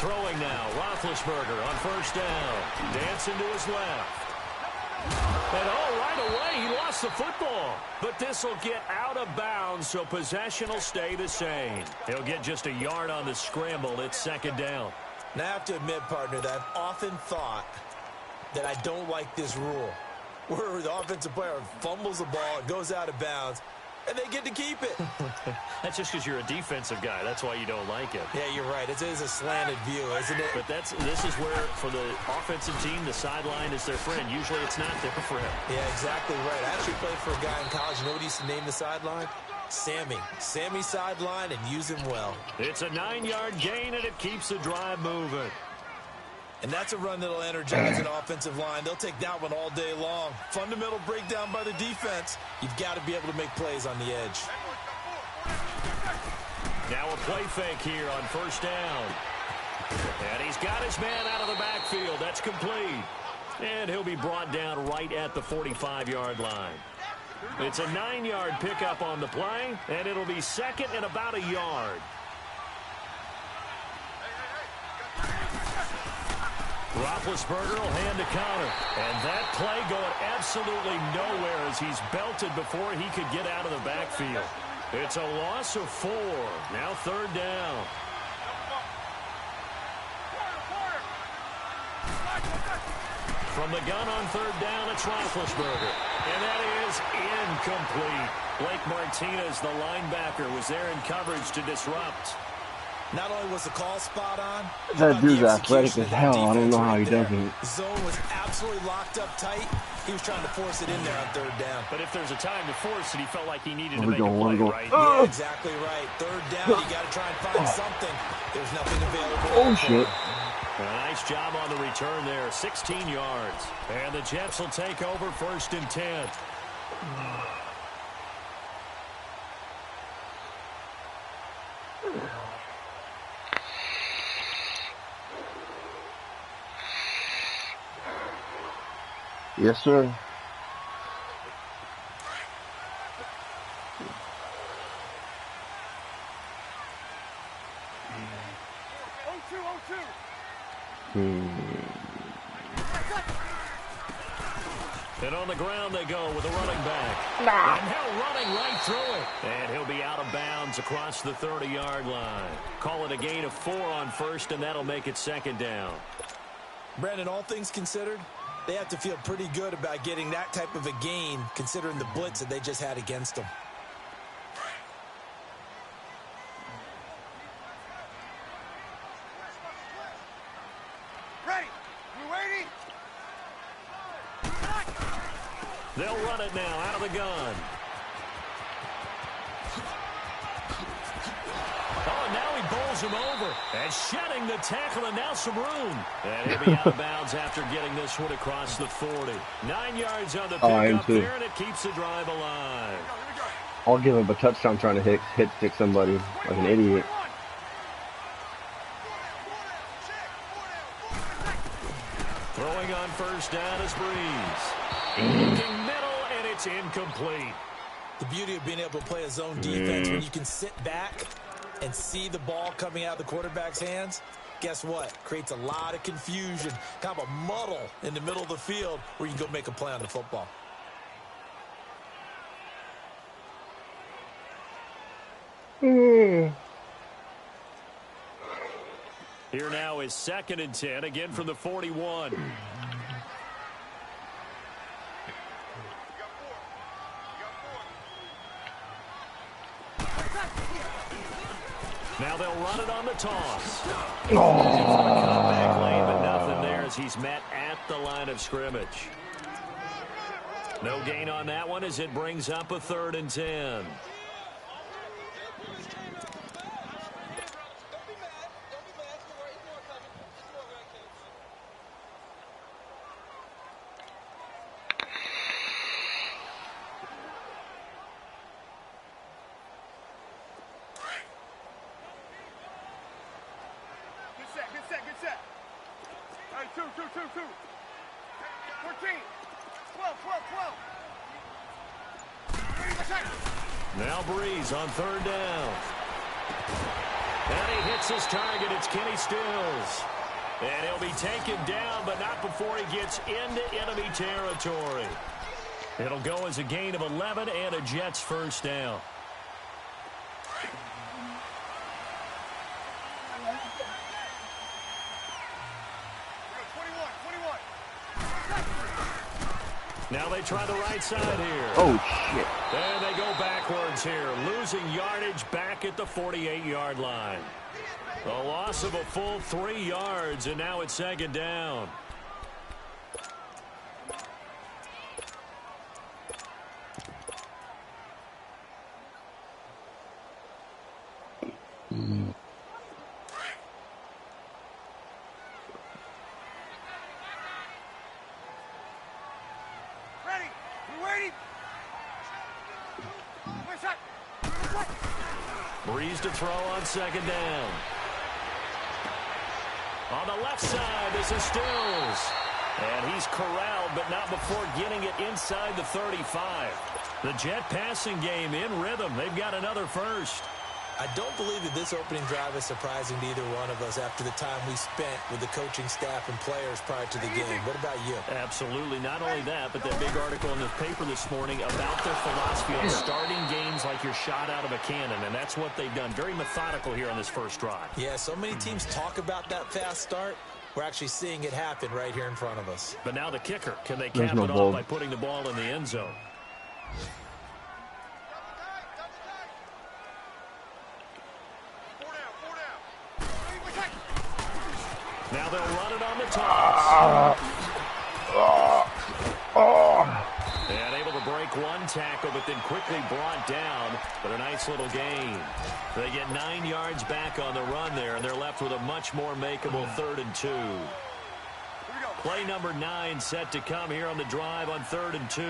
Throwing now, Roethlisberger on first down. Dancing to his left. And right away, he lost the football. But this will get out of bounds, so possession will stay the same. He'll get just a yard on the scramble. It's second down. Now, I have to admit, partner, that I've often thought that I don't like this rule, where the offensive player fumbles the ball, it goes out of bounds, and they get to keep it. That's just because you're a defensive guy. That's why you don't like it. Yeah, you're right. It is a slanted view, isn't it? But this is where, for the offensive team, the sideline is their friend. Usually it's not there for him. Yeah, exactly right. I actually played for a guy in college. You know what he used to name the sideline? Sammy. Sammy sideline, and use him well. It's a 9-yard gain, and it keeps the drive moving. And that's a run that'll energize an offensive line. They'll take that one all day long. Fundamental breakdown by the defense. You've got to be able to make plays on the edge. Now a play fake here on first down. And he's got his man out of the backfield. That's complete. And he'll be brought down right at the 45-yard line. It's a 9-yard pickup on the play, and it'll be second and about a yard. Roethlisberger will hand to counter. And that play going absolutely nowhere as he's belted before he could get out of the backfield. It's a loss of 4. Now third down. From the gun on third down, it's Roethlisberger. And that is incomplete. Blake Martinez, the linebacker, was there in coverage to disrupt. Not only was the call spot on, that dude's athletic as hell. I don't know how he does it. The zone was absolutely locked up tight. He was trying to force it in there on third down. But if there's a time to force it, he felt like he needed to make a play, right? Yeah, exactly right. Third down, you got to try and find something. There's nothing available. Oh, shit. A nice job on the return there, 16 yards. And the Jets will take over first and 10. Yes, sir. And on the ground they go with a running back. And now running right through it. And he'll be out of bounds across the 30-yard line. Call it a gain of 4 on first, and that'll make it second down. Brandon, all things considered, they have to feel pretty good about getting that type of a gain, considering the blitz that they just had against them. Ready? You waiting? They'll run it now out of the gun. Oh, now he bowls him over. And shedding the tackle, and now some room. And he'll be out of bounds after getting this one across the 40. 9 yards on the pickup there, and it keeps the drive alive. I'll give him a touchdown trying to hit stick somebody like an idiot. Throwing on first down is Breeze. Looking middle, and it's incomplete. The beauty of being able to play a zone defense when you can sit back and see the ball coming out of the quarterback's hands, guess what? Creates a lot of confusion, kind of a muddle in the middle of the field where you can go make a play on the football. Here now is second and 10, again from the 41. Now they'll run it on the toss. Back lane, but nothing there as he's met at the line of scrimmage. No gain on that one as it brings up a 3rd and 10. Now Breeze on 3rd down. And he hits his target. It's Kenny Stills. And he'll be taken down, but not before he gets into enemy territory. It'll go as a gain of 11 and a Jets first down. Now they try the right side here. Oh, shit. And they go backwards here, losing yardage back at the 48-yard line. A loss of a full 3 yards, and now it's second down. Breeze to throw on second down. On the left side, this is Stills. And he's corralled, but not before getting it inside the 35. The Jet passing game in rhythm. They've got another first. I don't believe that this opening drive is surprising to either one of us after the time we spent with the coaching staff and players prior to the game. What about you? Absolutely. Not only that, but that big article in the paper this morning about their philosophy of starting games like you're shot out of a cannon, and that's what they've done. Very methodical here on this first drive. Yeah, so many teams talk about that fast start. We're actually seeing it happen right here in front of us. But now the kicker. Can they cap it off by putting the ball in the end zone? Now they'll run it on the toss. And able to break one tackle, but then quickly brought down. But a nice little gain. They get 9 yards back on the run there, and they're left with a much more makeable 3rd and 2. Play number 9 set to come here on the drive on 3rd and 2.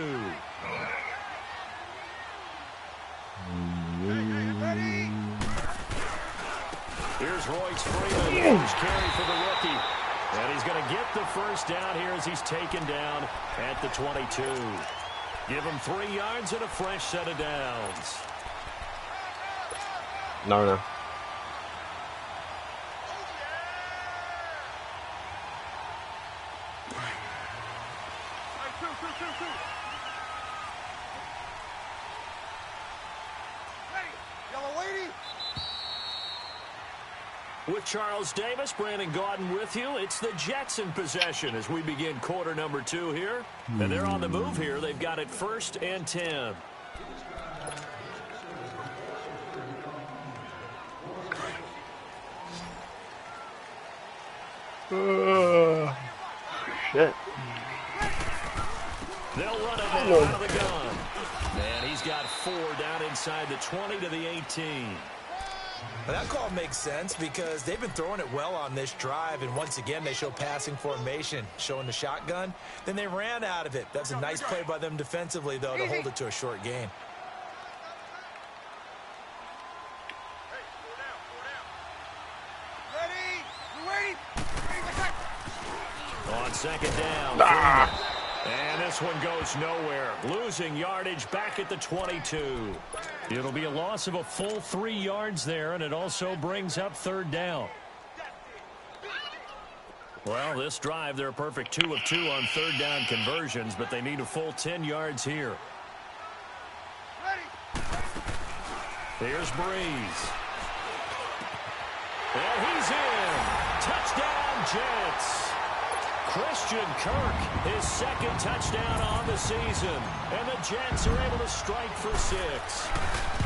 Here's Royce Freeman, first carry for the rookie. And he's going to get the first down here as he's taken down at the 22. Give him 3 yards and a fresh set of downs. No. With Charles Davis, Brandon Gaudin with you. It's the Jets in possession as we begin quarter number 2 here. And they're on the move here. They've got it 1st and 10. Shit. They'll run it now out of the gun. And he's got 4 down inside the 20 to the 18. Well, that call makes sense because they've been throwing it well on this drive, and once again they show passing formation, showing the shotgun. Then they ran out of it. That's a nice play by them defensively, though, to hold it to a short gain. On second down, and this one goes nowhere. Losing yardage back at the 22. It'll be a loss of a full 3 yards there, and it also brings up 3rd down. Well, this drive, they're a perfect 2 of 2 on 3rd down conversions, but they need a full 10 yards here. Here's Breeze. And he's in. Touchdown, Jets. Christian Kirk, his 2nd touchdown on the season. And the Jets are able to strike for 6.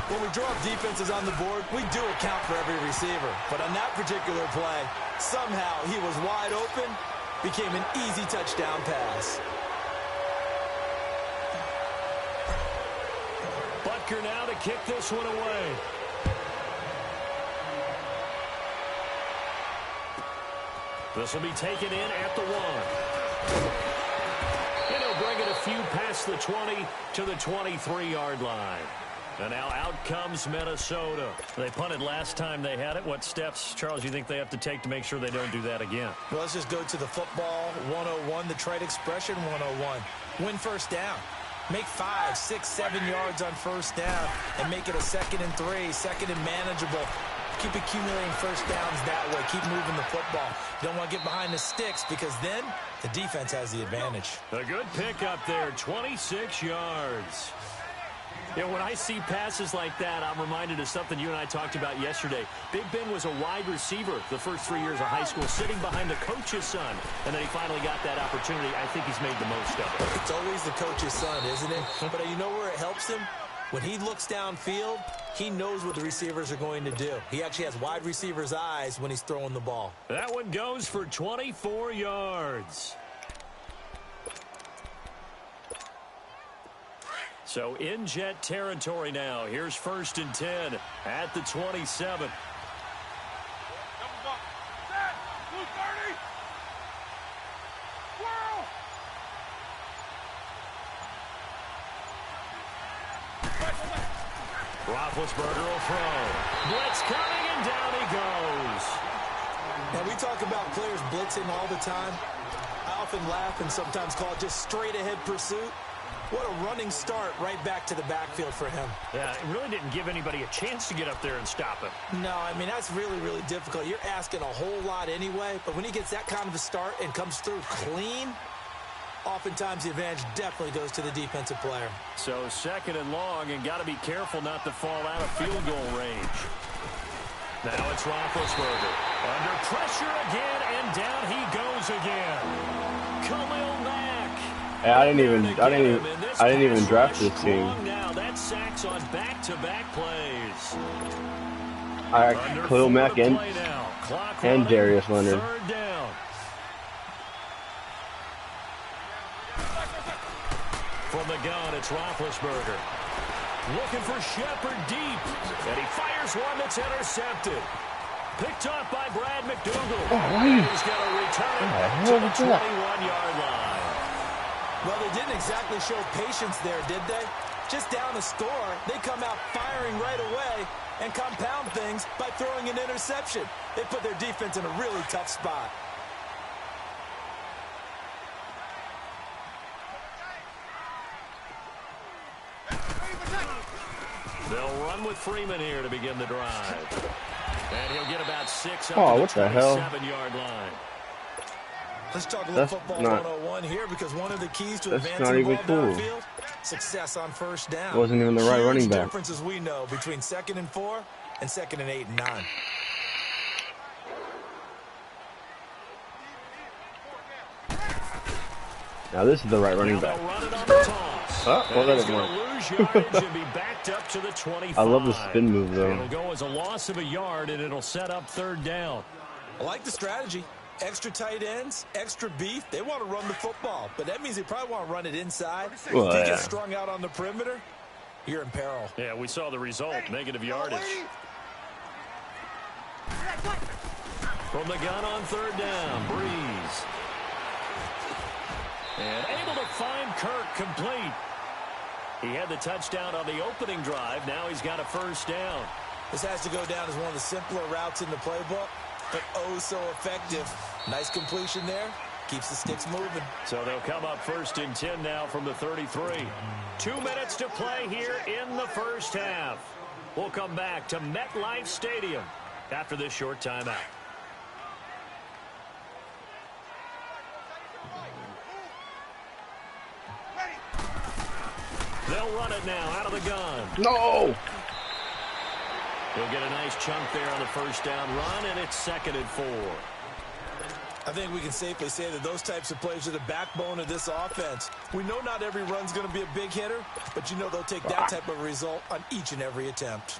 When we draw up defenses on the board, we do account for every receiver. But on that particular play, somehow he was wide open, became an easy touchdown pass. Butker now to kick this one away. This will be taken in at the 1. And he'll bring it a few past the 20 to the 23-yard line. And now out comes Minnesota. They punted last time they had it. What steps, Charles, you think they have to take to make sure they don't do that again? Well, let's just go to the football 101, the trade expression 101. Win first down. Make 5, 6, 7 yards on first down and make it a 2nd and 3, 2nd and manageable. keep accumulating first downs that way. Keep moving the football. You don't want to get behind the sticks because then the defense has the advantage. A good pickup there, 26 yards. You know, when I see passes like that, I'm reminded of something you and I talked about yesterday. Big Ben was a wide receiver the first 3 years of high school, sitting behind the coach's son, and then he finally got that opportunity. I think he's made the most of it. It's always the coach's son, isn't it? But you know where it helps him? When he looks downfield, he knows what the receivers are going to do. He actually has wide receivers' eyes when he's throwing the ball. That one goes for 24 yards. So in Jet territory now. Here's 1st and 10 at the 27. Roethlisberger will throw. Blitz coming, and down he goes. Now, we talk about players blitzing all the time. I often laugh and sometimes call it just straight-ahead pursuit. What a running start right back to the backfield for him. Yeah, it really didn't give anybody a chance to get up there and stop him. No, I mean, that's really, really difficult. You're asking a whole lot anyway, but when he gets that kind of a start and comes through clean, oftentimes the advantage definitely goes to the defensive player. So 2nd and long, and got to be careful not to fall out of field goal range. Now it's Roethlisberger. Under pressure again, and down he goes again. Khalil Mack. Hey, I didn't even draft this team. Now that's sacks on back-to-back plays. I got Khalil Mack and Darius Leonard. 3rd down. From the gun, it's Roethlisberger. Looking for Shepard deep. And he fires one that's intercepted. Picked off by Brad McDougal. He's going to return to the 21-yard line. Well, they didn't exactly show patience there, did they? Just down a score, they come out firing right away and compound things by throwing an interception. They put their defense in a really tough spot. They'll run with Freeman here to begin the drive. And he'll get about 6 up to the 27-yard line. Let's talk a little football 101 here, because one of the keys to advancing the ball downfield, success on first down. Wasn't even the right running back. Differences we know between 2nd and 4 and 2nd and 8 and 9. Now this is the right running back. Oh, well, that didn't work. I love the spin move, though. It'll go as a loss of a yard, and it'll set up 3rd down. I like the strategy. Extra tight ends, extra beef. They want to run the football, but that means they probably want to run it inside. Well, if you get strung out on the perimeter, you're in peril. Yeah, we saw the result, negative yardage. From the gun on 3rd down, Breeze. And able to find Kirk complete. He had the touchdown on the opening drive. Now he's got a 1st down. This has to go down as one of the simpler routes in the playbook, but oh so effective. Nice completion there. Keeps the sticks moving. So they'll come up 1st and 10 now from the 33. 2 minutes to play here in the first half. We'll come back to MetLife Stadium after this short timeout. They'll run it now out of the gun. No! He'll get a nice chunk there on the 1st down run, and it's 2nd and 4. I think we can safely say that those types of plays are the backbone of this offense. We know not every run's going to be a big hitter, but you know they'll take that type of result on each and every attempt.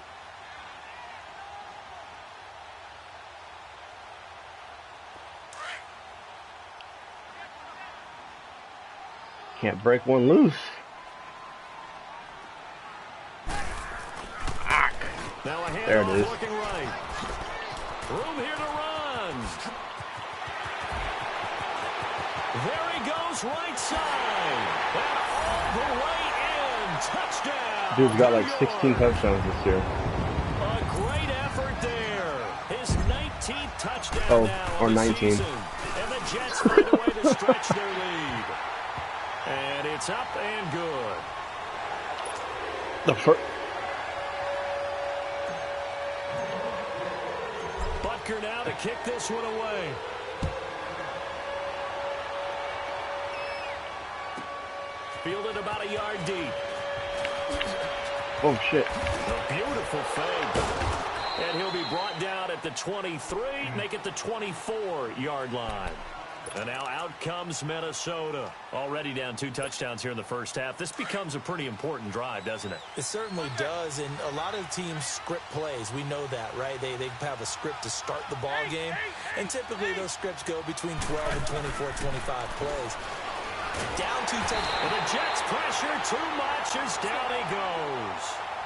Can't break one loose. Now a there it is. Looking right. Room here to run. There he goes, right side. And all the way in. Touchdown. Dude's got like 16 touchdowns this year. A great effort there. His 19th touchdown now or on the 19. season. And the Jets find a way to stretch their lead. And it's up and good. kick this one away. Fielded about a yard deep. Oh, shit. A beautiful fake. And he'll be brought down at the 23, make it the 24-yard line. And now out comes Minnesota. Already down 2 touchdowns here in the first half. This becomes a pretty important drive, doesn't it? It certainly does, and a lot of teams script plays. We know that, right? They have a script to start the ball game, and typically those scripts go between 12 and 24, 25 plays. Down 2 touchdowns. And the Jets pressure too much as down he goes.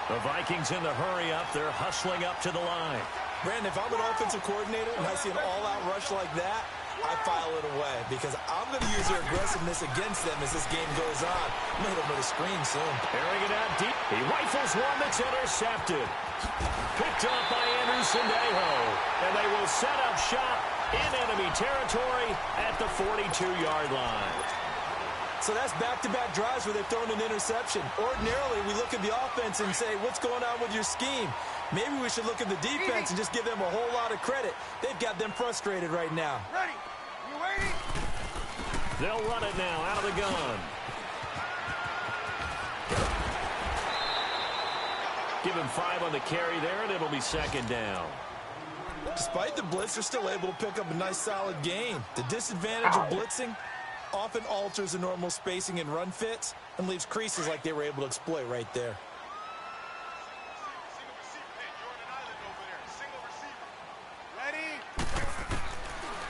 The Vikings in the hurry up. They're hustling up to the line. Brandon, if I'm an offensive coordinator and I see an all-out rush like that, I file it away because I'm going to use their aggressiveness against them as this game goes on. I'm going to hit them with a screen soon. Airing it out deep. He rifles one that's intercepted. Picked up by Anderson-Dejo. And they will set up shop in enemy territory at the 42-yard line. So that's back-to-back drives where they've thrown an interception. Ordinarily, we look at the offense and say, what's going on with your scheme? Maybe we should look at the defense and just give them a whole lot of credit. They've got them frustrated right now. Ready. You waiting? They'll run it now out of the gun. Give him 5 on the carry there, and it'll be second down. Despite the blitz, they're still able to pick up a nice, solid gain. The disadvantage of blitzing often alters the normal spacing and run fits and leaves creases like they were able to exploit right there.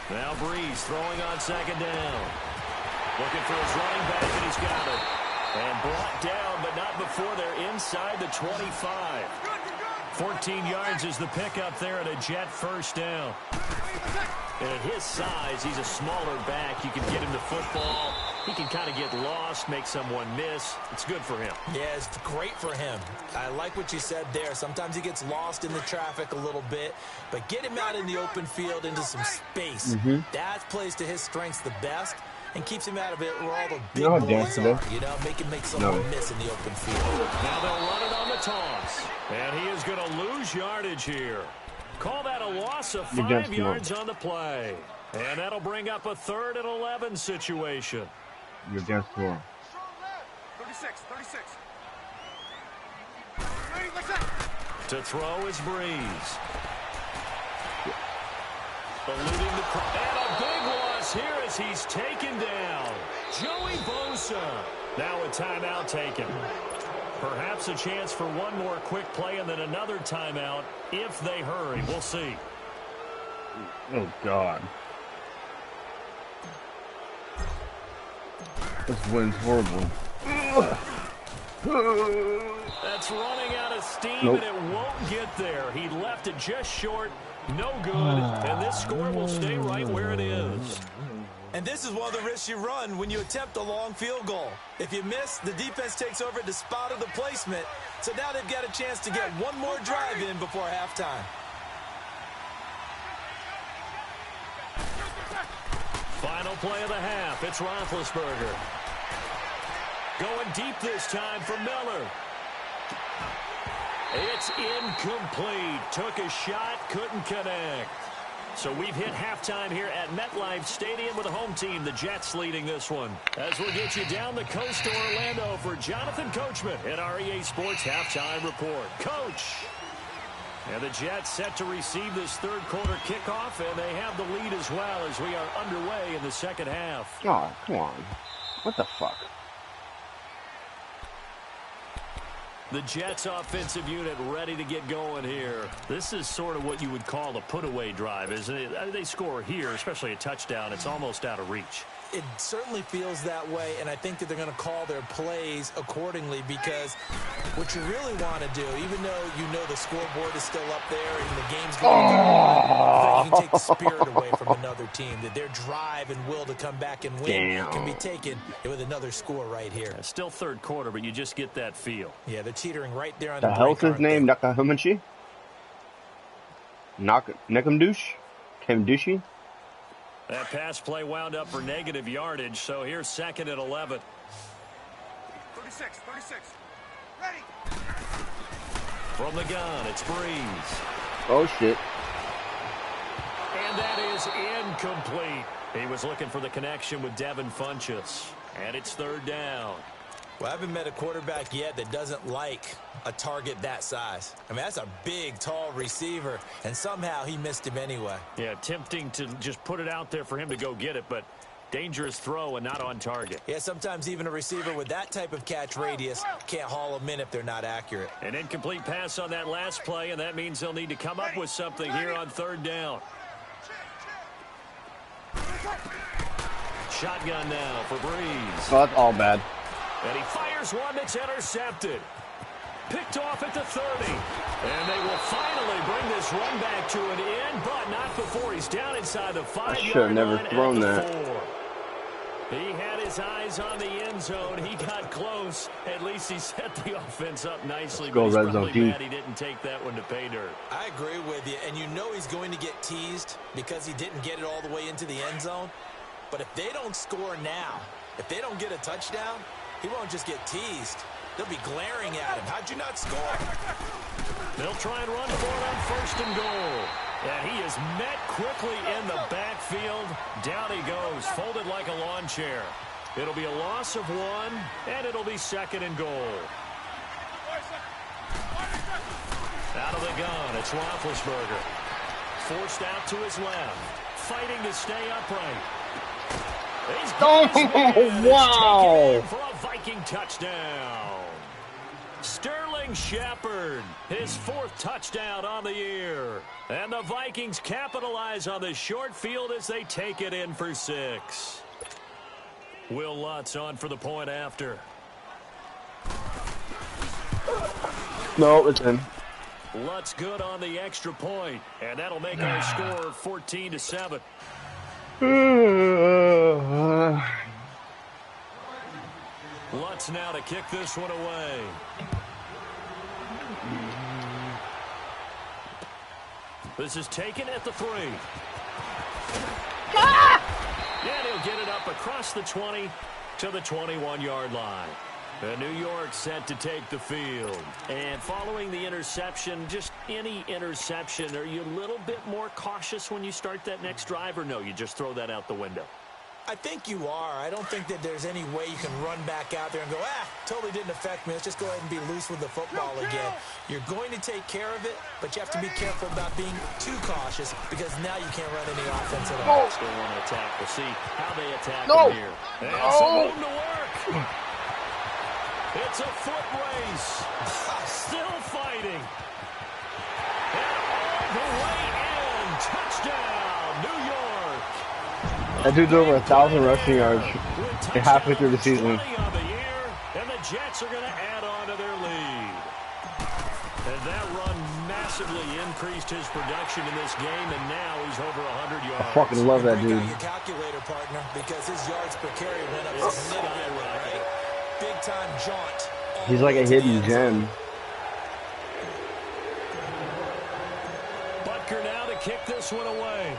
Now Breeze throwing on second down. Looking for his running back, and he's got it. And brought down, but not before they're inside the 25. 14 yards is the pickup there at a Jet first down. And at his size, he's a smaller back. You can get him the football. He can kind of get lost, make someone miss. It's good for him. Yeah, it's great for him. I like what you said there. Sometimes he gets lost in the traffic a little bit, but get him out in the open field into some space. That plays to his strengths the best and keeps him out of it where all the big boys are. You know, make someone miss in the open field. Now they'll run it on the toss. And he is going to lose yardage here. Call that a loss of 5 yards on the play. And that'll bring up a 3rd and 11 situation. You're against one. 36. To throw is Breeze. Eluding the and a big loss here as he's taken down. Joey Bosa. Now a timeout taken. Perhaps a chance for one more quick play and then another timeout if they hurry. We'll see. Oh, God. This wind's horrible. That's running out of steam, Nope. and it won't get there. He left it just short. No good. And this score will stay right where it is. And this is one of the risks you run when you attempt a long field goal. If you miss, the defense takes over at the spot of the placement. So now they've got a chance to get one more drive in before halftime. Final play of the half. It's Roethlisberger. Going deep this time for Miller. It's incomplete. Took a shot, couldn't connect. So we've hit halftime here at MetLife Stadium with the home team, the Jets, leading this one. As we'll get you down the coast to Orlando for Jonathan Coachman at our EA Sports Halftime Report. Coach! And the Jets set to receive this third quarter kickoff, and they have the lead as well as we are underway in the second half. Oh, come on. What the fuck? The Jets offensive unit ready to get going here. This is sort of what you would call a put-away drive, isn't it? They score here, especially a touchdown. It's almost out of reach. It certainly feels that way, and I think that they're going to call their plays accordingly because what you really want to do, even though you know the scoreboard is still up there and the game's going on, you can take the spirit away from another team, that their drive and will to come back and win can be taken with another score right here. Still third quarter, but you just get that feel. Yeah, they're teetering right there on The the hell's brink, his name? Nakahumanchi? Nakamdush? Kamdushi? That pass play wound up for negative yardage, so here's second and 11. 36. Ready. From the gun, it's Breeze. Oh, shit. And And that is incomplete. He was looking for the connection with Devin Funchess. And it's third down. Well, I haven't met a quarterback yet that doesn't like a target that size. I mean, that's a big, tall receiver, and somehow he missed him anyway. Yeah, tempting to just put it out there for him to go get it, but dangerous throw and not on target. Yeah, sometimes even a receiver with that type of catch radius can't haul them in if they're not accurate. An incomplete pass on that last play, and that means they'll need to come up with something here on third down. Shotgun now for Breeze. Oh, that's all bad. And he fires one that's intercepted. Picked off at the 30. And they will finally bring this run back to an end, but not before he's down inside the 5-yard line. Should have never thrown that. 4. He had his eyes on the end zone. He got close. At least he set the offense up nicely. Go but he's red zone probably mad deep. he didn't take that one to pay dirt. I agree with you, and you know he's going to get teased because he didn't get it all the way into the end zone. But if they don't score now, if they don't get a touchdown, he won't just get teased. They'll be glaring at him. How'd you not score? They'll try and run for it on first and goal. And he is met quickly in the backfield. Down he goes, folded like a lawn chair. It'll be a loss of 1, and it'll be second and goal. Out of the gun, it's Roethlisberger. Forced out to his left. Fighting to stay upright. Oh, wow. For a Viking touchdown. Sterling Shepard, his 4th touchdown on the year. And the Vikings capitalize on the short field as they take it in for 6. Will Lutz on for the point after. No, it's in. Lutz good on the extra point, and that'll make our score 14-7. Lutz now to kick this one away. This is taken at the 3. And he'll get it up across the 20 to the 21-yard line. And New York set to take the field. And following the interception, just any interception, are you a little bit more cautious when you start that next drive, or no, you just throw that out the window? I think you are. I don't think that there's any way you can run back out there and go, totally didn't affect me. Let's just go ahead and be loose with the football again. You're going to take care of it, but you have to be careful about being too cautious because now you can't run any offense at all. Still want to attack. We'll see how they attack him here. And some room to work. It's a foot race. Still fighting. And all the way in. Touchdown, New York. That dude's over 1,000 rushing yards halfway through the season. On the year, and the Jets are going to add on to their lead. And that run massively increased his production in this game, and now he's over 100 yards. I fucking love that dude. Break out your calculator, partner, because his yards per carry went up significantly, right? Big-time jaunt. He's like a hidden gem. Butker now to kick this one away.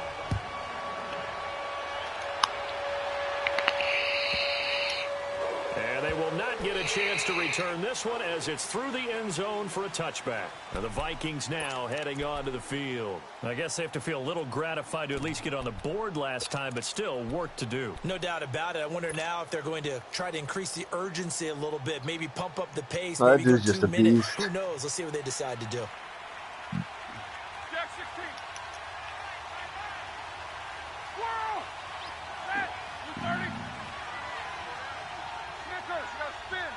And they will not get a chance to return this one as it's through the end zone for a touchback. And the Vikings now heading on to the field. I guess they have to feel a little gratified to at least get on the board last time, but still work to do. No doubt about it. I wonder now if they're going to try to increase the urgency a little bit, maybe pump up the pace, That maybe go dude's just 2 a minutes. beast. Who knows? Let's see what they decide to do. Jack 16. Squirrel! Set! 230. Snickers, you gotta spin.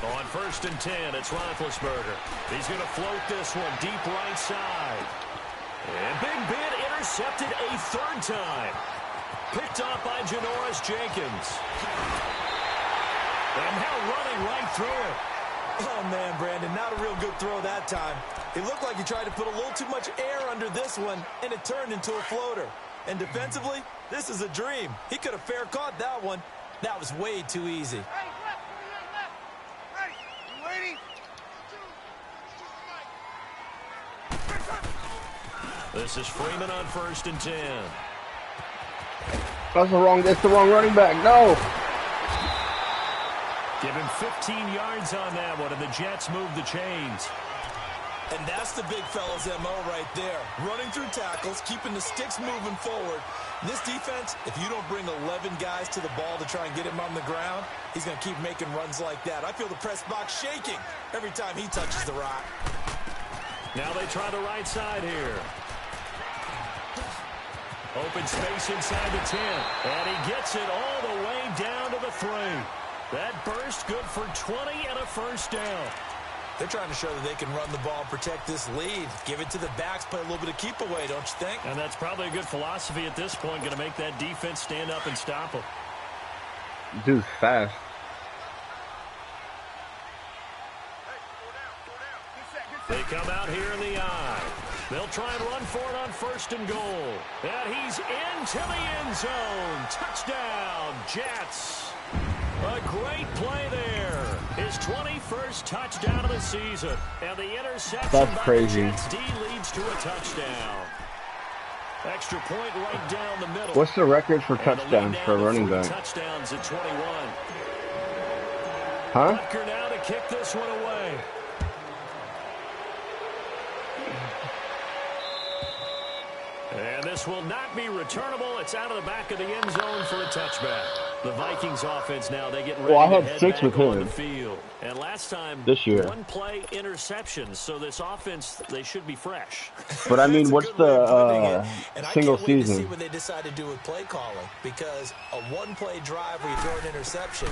On first and 10, it's Roethlisberger. He's going to float this one deep right side. And Big Ben intercepted a 3rd time. Picked off by Janoris Jenkins. And now running right through it. Oh, man, Brandon, not a real good throw that time. It looked like he tried to put a little too much air under this one, and it turned into a floater. And defensively, this is a dream. He could have fair caught that one. That was way too easy. Hey, left. Ready. You waiting? This is Freeman on first and 10. That's the wrong running back. No. Give him 15 yards on that one, and the Jets move the chains. And that's the big fella's MO right there. Running through tackles, keeping the sticks moving forward. This defense, if you don't bring 11 guys to the ball to try and get him on the ground, he's going to keep making runs like that. I feel the press box shaking every time he touches the rock. Now they try the right side here. Open space inside the 10. And he gets it all the way down to the 3. That burst good for 20 and a first down. They're trying to show that they can run the ball and protect this lead. Give it to the backs, play a little bit of keep away, don't you think? And that's probably a good philosophy at this point, going to make that defense stand up and stop them. Dude's fast. They come out here in the eye. They'll try and run for it on 1st and goal. And he's into the end zone. Touchdown, Jets. A great play there. His 21st touchdown of the season. And the interception That's crazy. by the Jets D leads to a touchdown. Extra point right down the middle. What's the record for touchdowns for a running back? Touchdowns at 21. Huh? Butker now to kick this one away. And this will not be returnable. It's out of the back of the end zone for a touchback. The Vikings offense now, they get ready I to had head 6 back with on him the field. And last time, this year. 1 play interceptions. So this offense, they should be fresh. But I mean, what's the single season? I can't wait to see season? what they decide to do with play calling, because a 1-play drive where you throw an interception,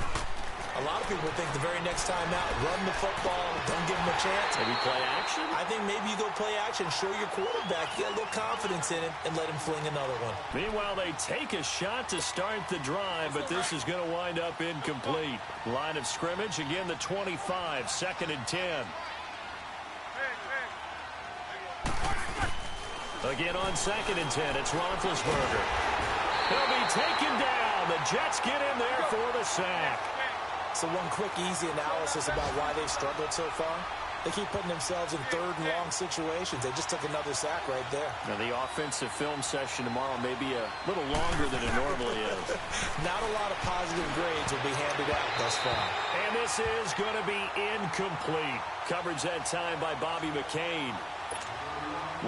a lot of people think the very next time out, run the football, don't give them a chance. Maybe play action? I think maybe you go play action, show your quarterback, you got a little confidence in him, and let him fling another one. Meanwhile, they take a shot to start the drive, but this is going to wind up incomplete. Line of scrimmage, again the 25, 2nd and 10. Again on 2nd and 10, it's Roethlisberger. He'll be taken down. The Jets get in there for the sack. So one quick, easy analysis about why they've struggled so far. They keep putting themselves in 3rd and long situations. They just took another sack right there. Now, the offensive film session tomorrow may be a little longer than it normally is. Not a lot of positive grades will be handed out thus far. And this is going to be incomplete. Coverage that time by Bobby McCain.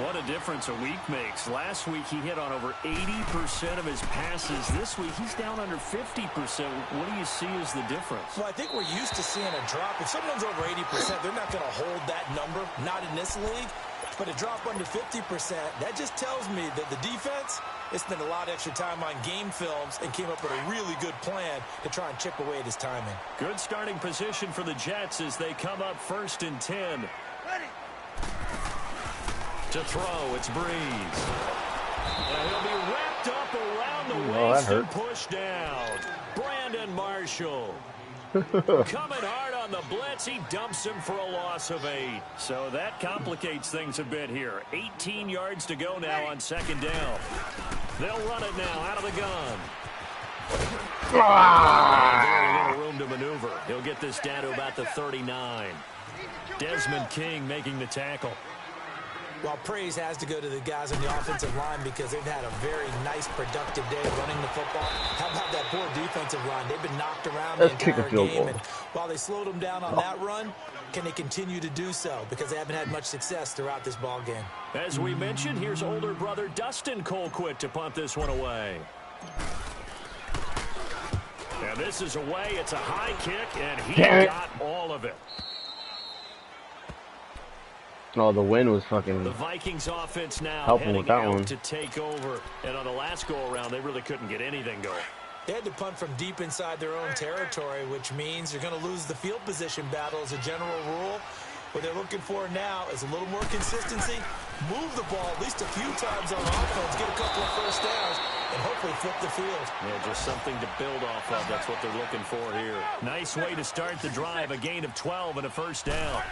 What a difference a week makes. Last week, he hit on over 80% of his passes. This week, he's down under 50%. What do you see as the difference? Well, I think we're used to seeing a drop. If someone's over 80%, they're not going to hold that number, not in this league. But a drop under 50%, that just tells me that the defense has spent a lot of extra time on game films and came up with a really good plan to try and chip away at his timing. Good starting position for the Jets as they come up 1st and 10. Ready. To throw, it's Breeze. And he'll be wrapped up around the that waist hurt. and pushed down. Brandon Marshall. Coming hard on the blitz, he dumps him for a loss of 8. So that complicates things a bit here. 18 yards to go now on 2nd down. They'll run it now out of the gun. Very little room to maneuver. He'll get this down to about the 39. Desmond King making the tackle. Well, praise has to go to the guys on the offensive line because they've had a very nice, productive day running the football. How about that poor defensive line? They've been knocked around the entire game. And while they slowed them down on that run, can they continue to do so? Because they haven't had much success throughout this ball game. As we mentioned, here's older brother Dustin Colquitt to punt this one away. And this is away. It's a high kick, and he got all of it. Oh, the wind was fucking. The Vikings offense now helping with that heading out one to take over. And on the last go-around, they really couldn't get anything going. They had to punt from deep inside their own territory, which means you're going to lose the field position battle as a general rule. What they're looking for now is a little more consistency, move the ball at least a few times on offense, get a couple of first downs, and hopefully flip the field. Yeah, just something to build off of. That's what they're looking for here. Nice way to start the drive, a gain of 12 and a first down.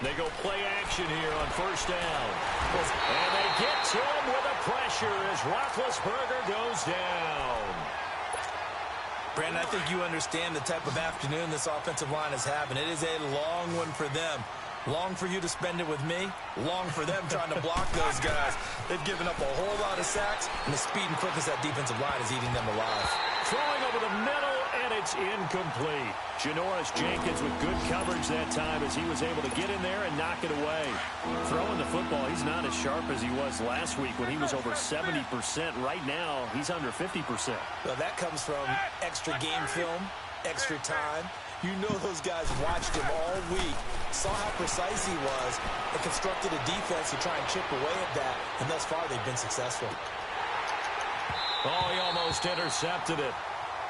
They go play action here on 1st down. And they get to him with a pressure as Roethlisberger goes down. Brandon, I think you understand the type of afternoon this offensive line is having. It is a long one for them. Long for you to spend it with me. Long for them trying to block those guys. They've given up a whole lot of sacks, and the speed and quickness of that defensive line is eating them alive. Throwing over the middle, and it's incomplete. Janoris Jenkins with good coverage that time as he was able to get in there and knock it away. Throwing the football, he's not as sharp as he was last week when he was over 70%. Right now, he's under 50%. Well, that comes from extra game film, extra time. You know those guys watched him all week, saw how precise he was, and constructed a defense to try and chip away at that, and thus far they've been successful. Oh, he almost intercepted it.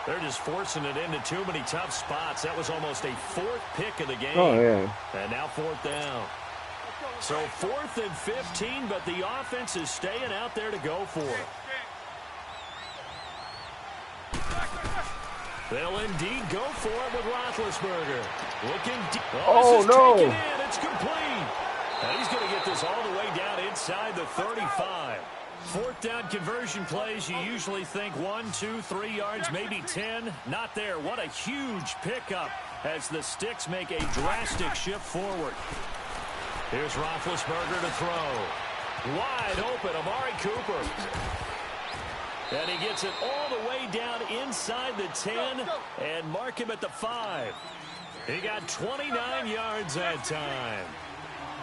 They're just forcing it into too many tough spots. That was almost a fourth pick of the game. Oh, yeah. And now fourth down. So 4th and 15, but the offense is staying out there to go for it. They'll indeed go for it with Roethlisberger. Looking deep. Oh, no. Taken in. It's complete. And he's going to get this all the way down inside the 35. 4th down conversion plays, you usually think 1, 2, 3 yards, maybe 10. Not there. What a huge pickup as the Sticks make a drastic shift forward. Here's Roethlisberger to throw. Wide open, Amari Cooper. And he gets it all the way down inside the 10 and mark him at the 5. He got 29 yards that time.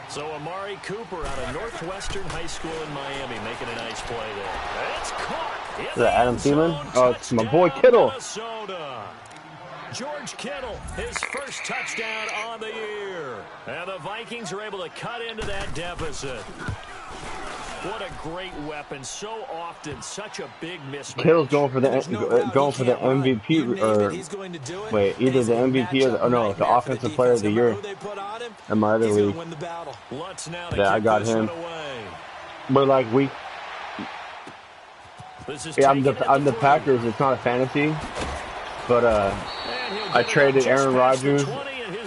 So Amari Cooper out of Northwestern High School in Miami making a nice play there. It's caught. Is that Adam Thielen? Oh, it's my boy Kittle. Minnesota. George Kittle, his first touchdown on the year. And the Vikings are able to cut into that deficit. What a great weapon. So often, such a big mismatch. Kittle's going for the MVP, or wait, either the MVP or no, the Offensive Player of the Year in my other league. Yeah, I got him. But like yeah, I'm the Packers. It's not a fantasy, but I traded Aaron Rodgers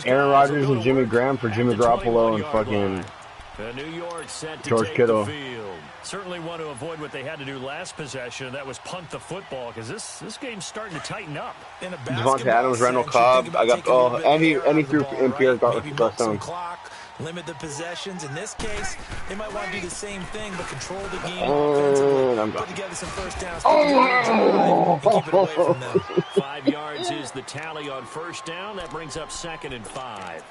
and Jimmy Graham for Jimmy Garoppolo and fucking George Kittle. Certainly want to avoid what they had to do last possession. That was punt the football because this game's starting to tighten up. Devontae Adams, Randall Cobb. I got and he threw MPS got a touchdown. Limit the possessions. In this case, they might want to do the same thing, but control the game offensively. Put together some first downs. And keep it away from them. 5 yards is the tally on first down. That brings up 2nd and 5.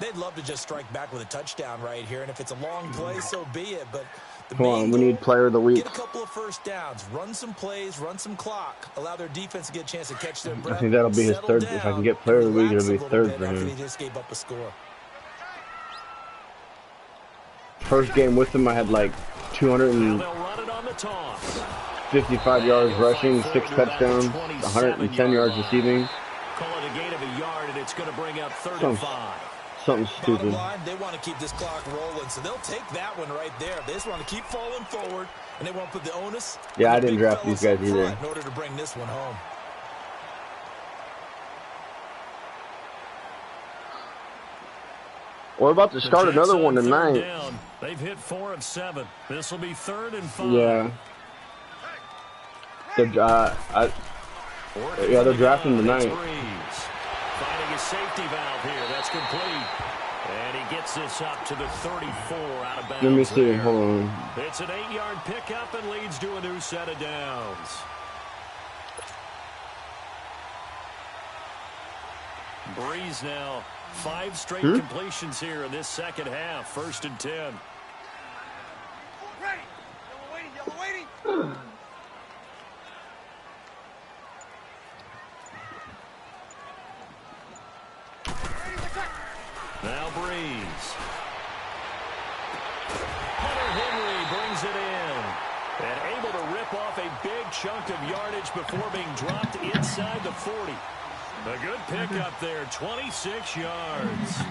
They'd love to just strike back with a touchdown right here, and if it's a long play, so be it. But come on, we need player of the week. Get a couple of first downs, run some plays, run some clock, allow their defense to get a chance to catch their breath. I think that'll be his third. If I can get player of the week, it'll be third for him. He just gave up a score. First game with him, I had like 255 yards rushing, 6 touchdowns, 110 yards receiving. Call it a gain of a yard, and it's going to bring up 35. Something stupid. Line, they want to keep this clock rolling, so they'll take that one right there. They just want to keep falling forward, and they won't put the onus. Yeah, I didn't draft these guys either. In order to bring this one home. We're about to start another one tonight. They've hit 4 of 7. This will be 3rd and 5. Yeah. They're drafting tonight. Finding a safety valve here. That's complete. And he gets this up to the 34 out of bounds. Let me see. Hold on. It's an 8-yard pickup and leads to a new set of downs. Breeze now. 5 straight completions here in this second half. 1st and 10. Ready. Yellow waiting. Now Breeze. Hunter Henry brings it in. And able to rip off a big chunk of yardage before being dropped inside the 40. A good pickup there, 26 yards.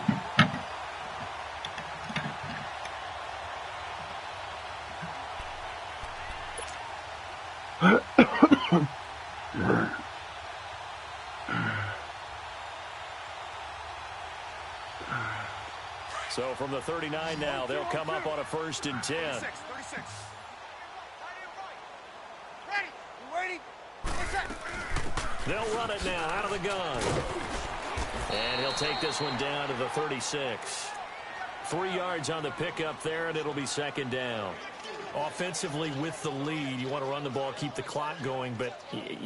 So from the 39 now, they'll come up on a 1st and 10. 36. Ready. You waiting? They'll run it now out of the gun. And he'll take this one down to the 36. 3 yards on the pickup there, and it'll be 2nd down. Offensively with the lead, you want to run the ball, keep the clock going, but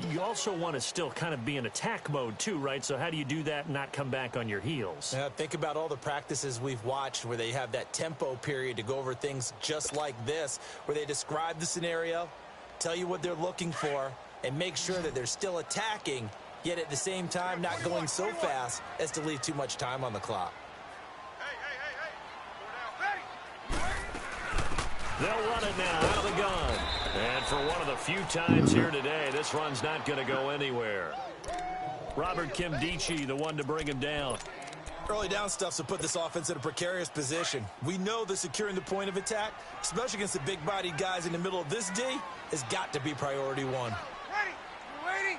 you also want to still kind of be in attack mode too, right? So how do you do that and not come back on your heels? Think about all the practices we've watched where they have that tempo period to go over things just like this, where they describe the scenario, tell you what they're looking for, and make sure that they're still attacking, yet at the same time not going so fast as to leave too much time on the clock. They'll run it now out of the gun. And for one of the few times here today, this run's not going to go anywhere. Robert Kimdichie, the one to bring him down. Early down stuffs will put this offense in a precarious position. We know that securing the point of attack, especially against the big-bodied guys in the middle of this D, has got to be priority one. Ready? You waiting?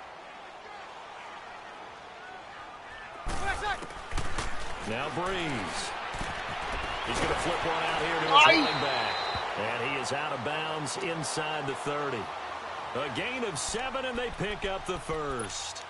Now Breeze. He's going to flip one out here to his running back. And he is out of bounds inside the 30. A gain of 7, and they pick up the first.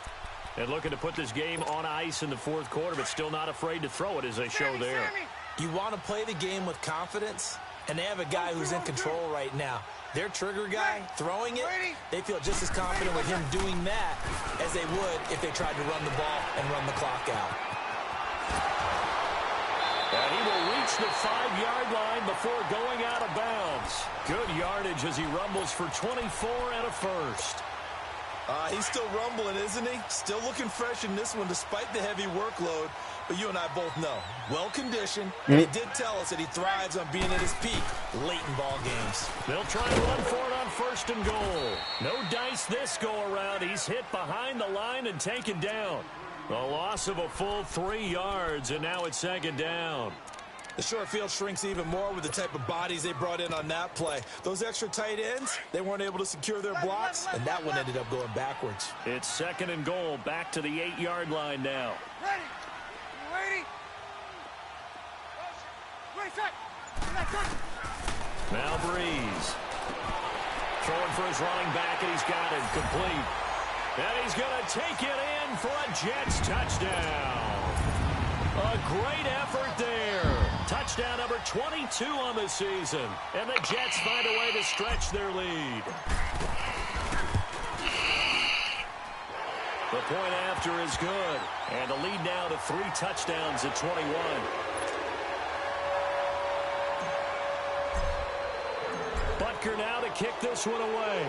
And looking to put this game on ice in the fourth quarter, but still not afraid to throw it as they show there. You want to play the game with confidence, and they have a guy who's in control right now. Their trigger guy, throwing it, they feel just as confident with him doing that as they would if they tried to run the ball and run the clock out. And he will reach the 5-yard line before going out of bounds. Good yardage as he rumbles for 24 and a first. He's still rumbling, isn't he? Still looking fresh in this one despite the heavy workload. But you and I both know, well-conditioned. And he did tell us that he thrives on being at his peak late in ball games. They'll try and run for it on first and goal. No dice this go-around. He's hit behind the line and taken down. A loss of a full 3 yards, and now it's second down. The short field shrinks even more with the type of bodies they brought in on that play. Those extra tight ends, they weren't able to secure their blocks, and that one ended up going backwards. It's second and goal, back to the 8-yard line now. Ready? You waiting? Now Breeze. Throwing for his running back, and he's got it complete. And he's going to take it in for a Jets touchdown. A great effort there. Touchdown number 22 on the season. And the Jets find a way to stretch their lead. The point after is good. And the lead now to 3 touchdowns at 21. Butker now to kick this one away.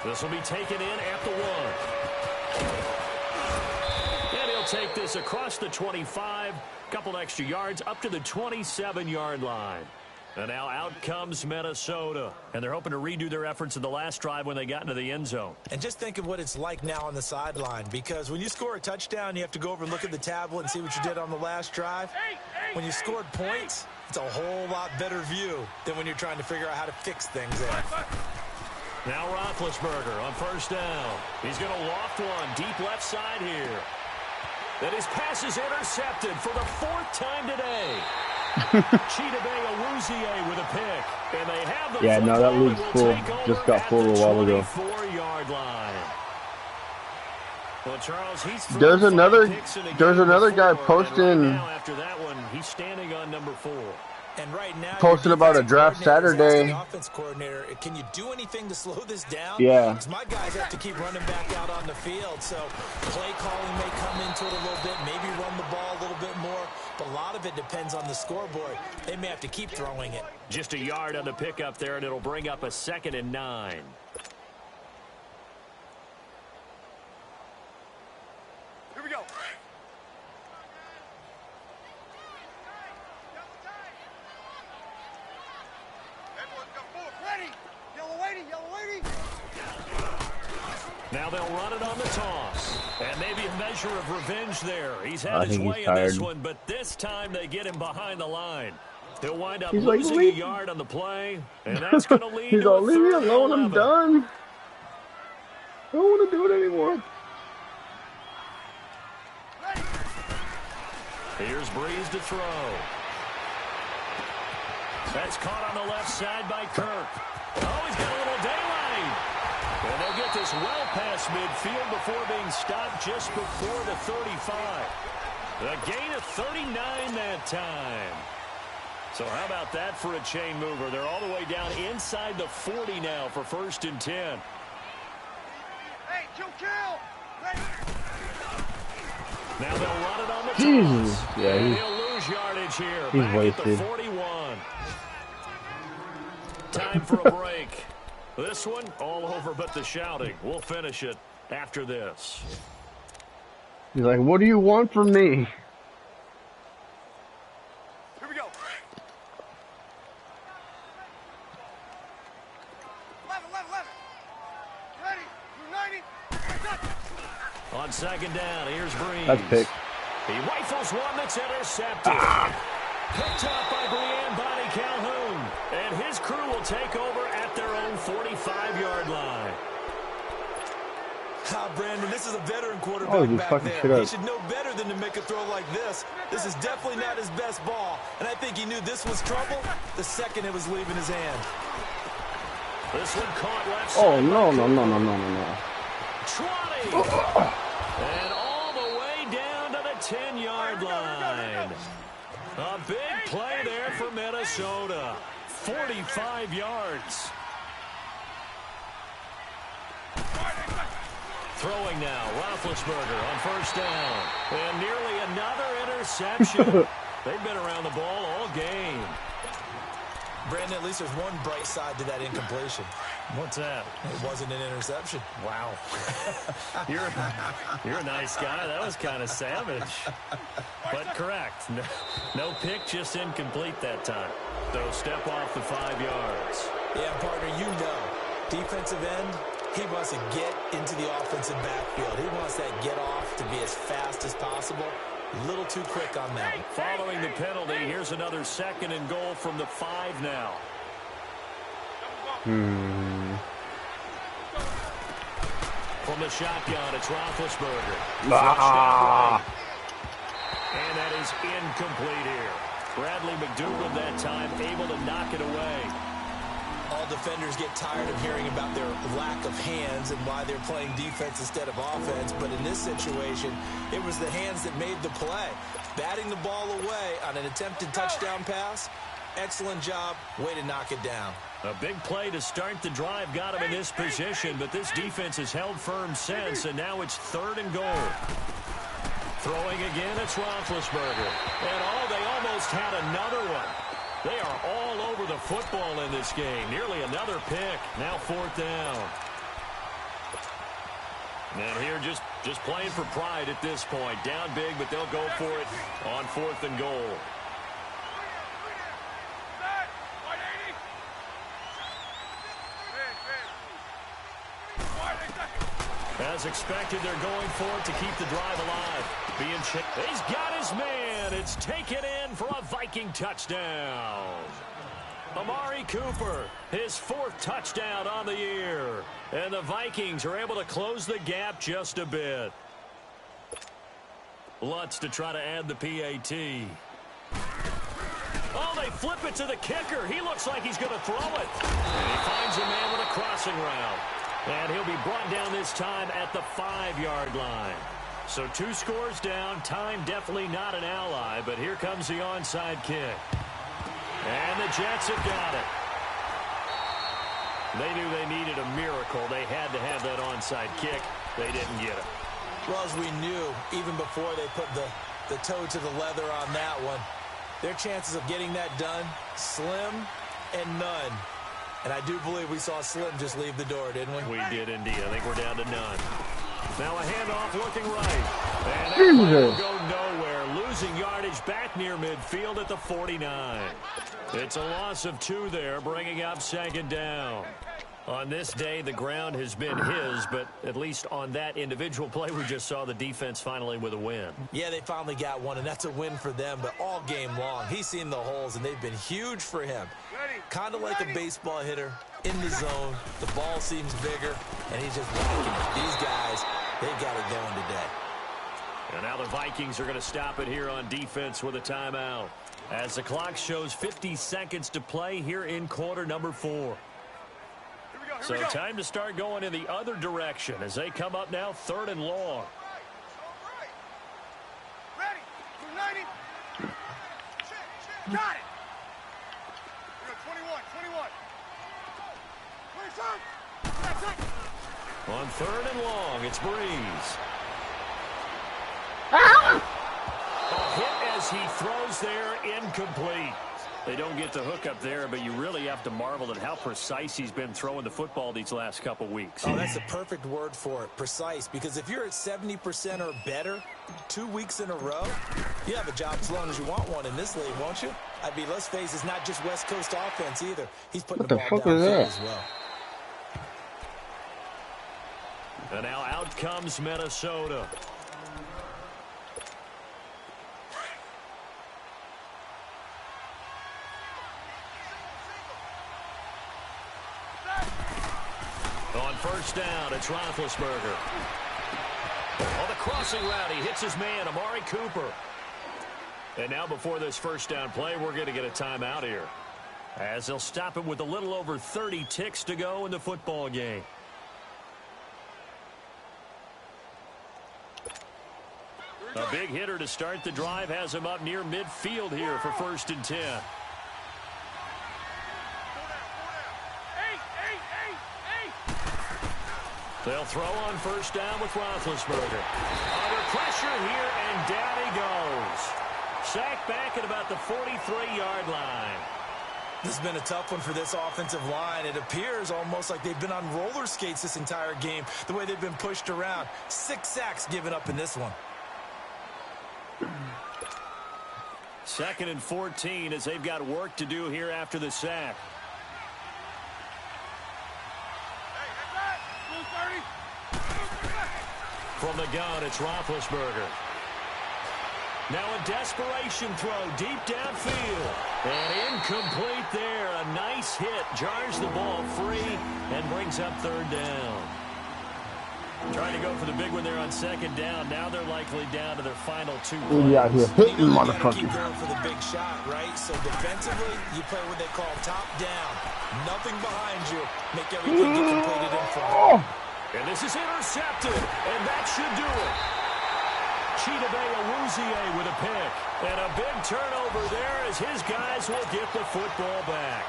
This will be taken in at the 1. And he'll take this across the 25. Couple extra yards up to the 27-yard line. And now out comes Minnesota. And they're hoping to redo their efforts in the last drive when they got into the end zone. And just think of what it's like now on the sideline. Because when you score a touchdown, you have to go over and look at the tablet and see what you did on the last drive. When you scored points, it's a whole lot better view than when you're trying to figure out how to fix things there. Now Roethlisberger on first down. He's going to loft one deep left side here. Then his pass is intercepted for the 4th time today. Chidobe Awuzie with a pick. And they have the no, that league's full. Just got full a while ago. 24-yard line. Well, Charles, there's another guy posting. Now after that one, he's standing on number 4. And right now, posted about a draft Saturday. Offense coordinator, can you do anything to slow this down? Yeah. Because my guys have to keep running back out on the field, so play calling may come into it a little bit, maybe run the ball a little bit more, but a lot of it depends on the scoreboard. They may have to keep throwing it. Just a yard on the pickup there, and it'll bring up a 2nd and 9. Here we go. Now they'll run it on the toss. And maybe a measure of revenge there. He's had his way in tired. this one, but this time they get him behind the line. He'll wind up He's losing like, a yard on the play, and that's going to lead He's to all, a leave me 3rd and alone, 11. I'm done. I don't want to do it anymore. Here's Breeze to throw. That's caught on the left side by Kirk. Oh, he's got a little daylight. And they'll get this well past midfield before being stopped just before the 35. A gain of 39 that time. So how about that for a chain mover? They're all the way down inside the 40 now for 1st and 10. Hey, kill. Now they'll run it on the Jesus. toss. Yeah, and he'll lose yardage here. He's Back wasted. At the 41. Time for a break. This one, all over but the shouting. We'll finish it after this. He's like, what do you want from me? Here we go. 11. Ready? 90. On 2nd down, here's Breeze. That's pick. He rifles one that's intercepted. Picked up by Bonnie Calhoun. And his crew will take over at their own 45-yard line. Brandon, this is a veteran quarterback back there. Shit up. He should know better than to make a throw like this. This is definitely not his best ball. And I think he knew this was trouble the second it was leaving his hand. This one caught left Oh, side. no. 20. And all the way down to the 10-yard line. A big play there for Minnesota. 45 yards. Throwing now, Roethlisberger on 1st down. And nearly another interception. They've been around the ball all game. Brandon, at least there's one bright side to that incompletion. What's that? It wasn't an interception. Wow. You're a nice guy. That was kind of savage. But correct. No pick, just incomplete that time. So step off the 5 yards. Yeah, partner, you know. Defensive end, he wants to get into the offensive backfield. He wants that get off to be as fast as possible. A little too quick on that. Following the penalty, here's another 2nd and goal from the 5 now. From the shotgun, it's Roethlisberger. And that is incomplete here. Bradley McDougald that time able to knock it away. All defenders get tired of hearing about their lack of hands and why they're playing defense instead of offense. But in this situation, it was the hands that made the play. Batting the ball away on an attempted touchdown pass. Excellent job. Way to knock it down. A big play to start the drive got him in this position, but this defense has held firm since, and now it's 3rd and goal. Throwing again, it's Roethlisberger. And they almost had another one. They are all over the football in this game. Nearly another pick. Now 4th down. And here just playing for pride at this point. Down big, but they'll go for it on 4th and goal. As expected, they're going for it to keep the drive alive. He's got his man. It's taken in for a Viking touchdown. Amari Cooper, his 4th touchdown on the year. And the Vikings are able to close the gap just a bit. Lutz to try to add the PAT. Oh, they flip it to the kicker. He looks like he's going to throw it. And he finds a man with a crossing route. And he'll be brought down this time at the 5-yard line. So 2 scores down. Time definitely not an ally, but here comes the onside kick. And the Jets have got it. They knew they needed a miracle. They had to have that onside kick. They didn't get it. Well, as we knew, even before they put the toe to the leather on that one, their chances of getting that done, slim and none. And I do believe we saw Slim just leave the door, didn't we? We did indeed. I think we're down to none. Now a handoff looking right. And that will go nowhere. Losing yardage back near midfield at the 49. It's a loss of 2 there, bringing up 2nd down. On this day, the ground has been his, but at least on that individual play, we just saw the defense finally with a win. Yeah, they finally got one, and that's a win for them, but all game long, he's seen the holes, and they've been huge for him. Kind of like a baseball hitter, in the zone, the ball seems bigger, and he's just whacking it. These guys, they've got it going today. And now the Vikings are going to stop it here on defense with a timeout. As the clock shows 50 seconds to play here in quarter number 4. So time to start going in the other direction as they come up now 3rd and long. him. Got it. 21. On 3rd and long, it's Breeze. A hit as he throws there, incomplete. They don't get the hook up there, but you really have to marvel at how precise he's been throwing the football these last couple weeks. Oh, that's a perfect word for it, precise, because if you're at 70% or better 2 weeks in a row, you have a job as long as you want one in this league, won't you? I mean, let's face it, it's not just West Coast offense either. He's putting the ball downfield as well. And now out comes Minnesota. On 1st down, it's Roethlisberger. On the crossing route, he hits his man, Amari Cooper. And now before this 1st down play, we're going to get a timeout here, as they'll stop it with a little over 30 ticks to go in the football game. A big hitter to start the drive has him up near midfield here for 1st and 10. They'll throw on 1st down with Roethlisberger. Under pressure here, and down he goes. Sacked back at about the 43-yard line. This has been a tough one for this offensive line. It appears almost like they've been on roller skates this entire game, the way they've been pushed around. 6 sacks given up in this one. 2nd and 14 as they've got work to do here after the sack. From the gun, it's Roethlisberger. Now a desperation throw deep downfield. And incomplete there. A nice hit. Jars the ball free and brings up 3rd down. Trying to go for the big one there on 2nd down. Now they're likely down to their final 2 plays. Yeah, here, hitting You motherfucker. keep going for the big shot, right? So defensively, you play what they call top down. Nothing behind you. Make everything get completed in front. And this is intercepted, and that should do it. Chidobe Awuzie with a pick. And a big turnover there as his guys will get the football back.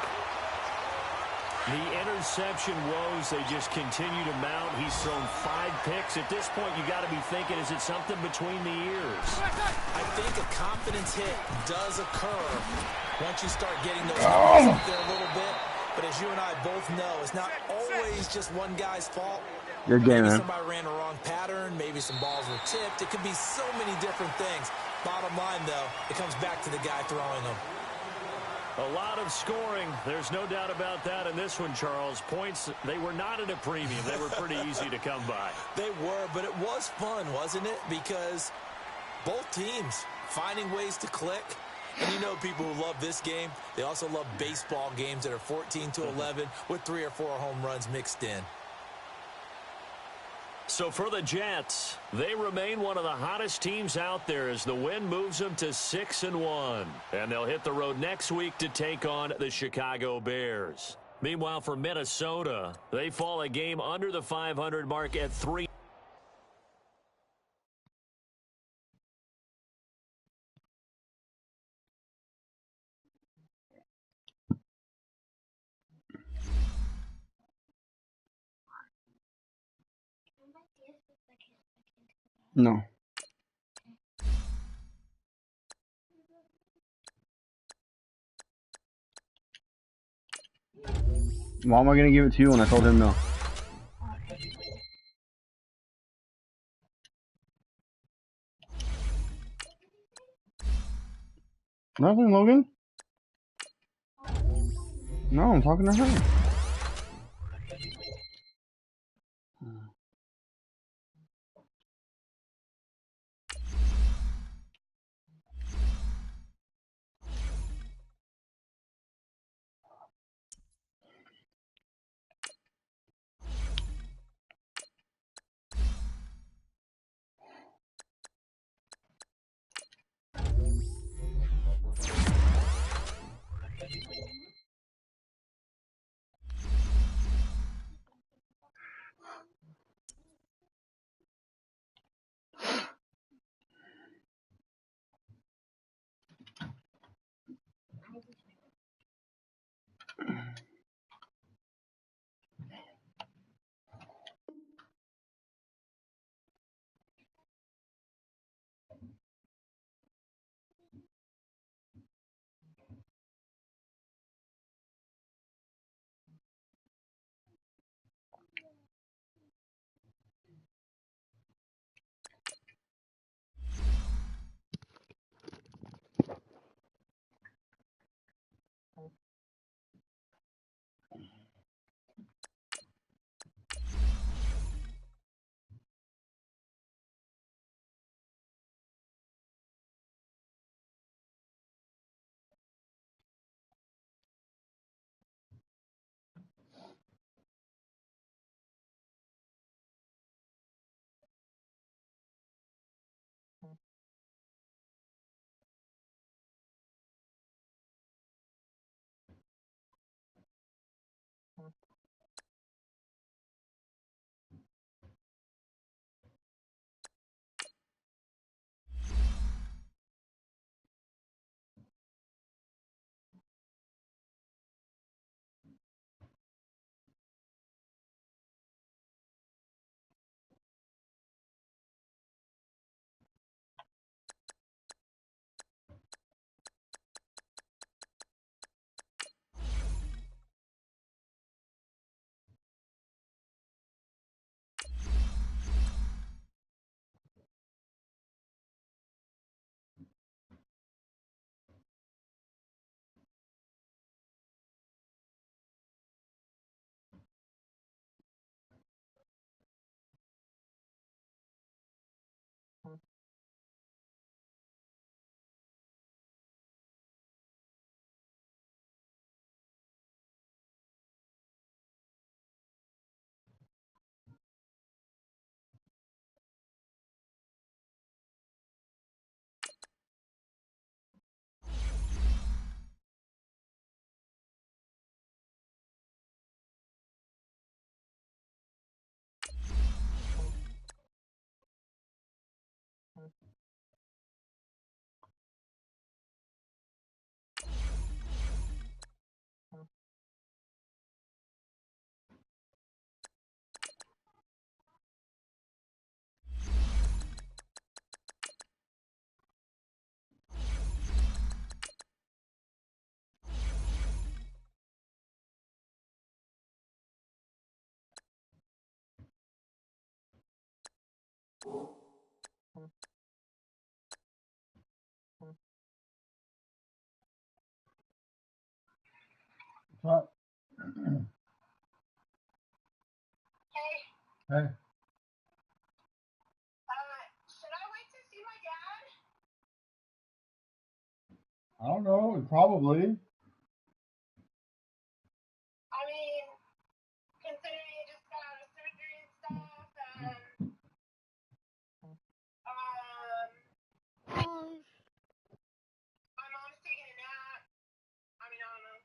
The interception woes, they just continue to mount. He's thrown 5 picks. At this point, you got to be thinking, is it something between the ears? I think a confidence hit does occur once you start getting those numbers up there a little bit. But as you and I both know, it's not always just one guy's fault. You're Maybe man. somebody ran a wrong pattern. Maybe some balls were tipped. It could be so many different things. Bottom line, though, it comes back to the guy throwing them. A lot of scoring. There's no doubt about that in this one, Charles. Points, they were not at a premium. They were pretty easy to come by. They were, but it was fun, wasn't it? Because both teams finding ways to click. And you know people who love this game, they also love baseball games that are 14-11 with 3 or 4 home runs mixed in. So for the Jets, they remain one of the hottest teams out there as the win moves them to 6-1. And they'll hit the road next week to take on the Chicago Bears. Meanwhile, for Minnesota, they fall a game under the 500 mark at 3. No. Why am I going to give it to you when I told him no? Nothing, Logan. No, I'm talking to her. What? Hey. Should I wait to see my dad? I don't know. Probably. I mean, considering he just got out of surgery and stuff, and my mom's taking a nap. I mean, I don't know.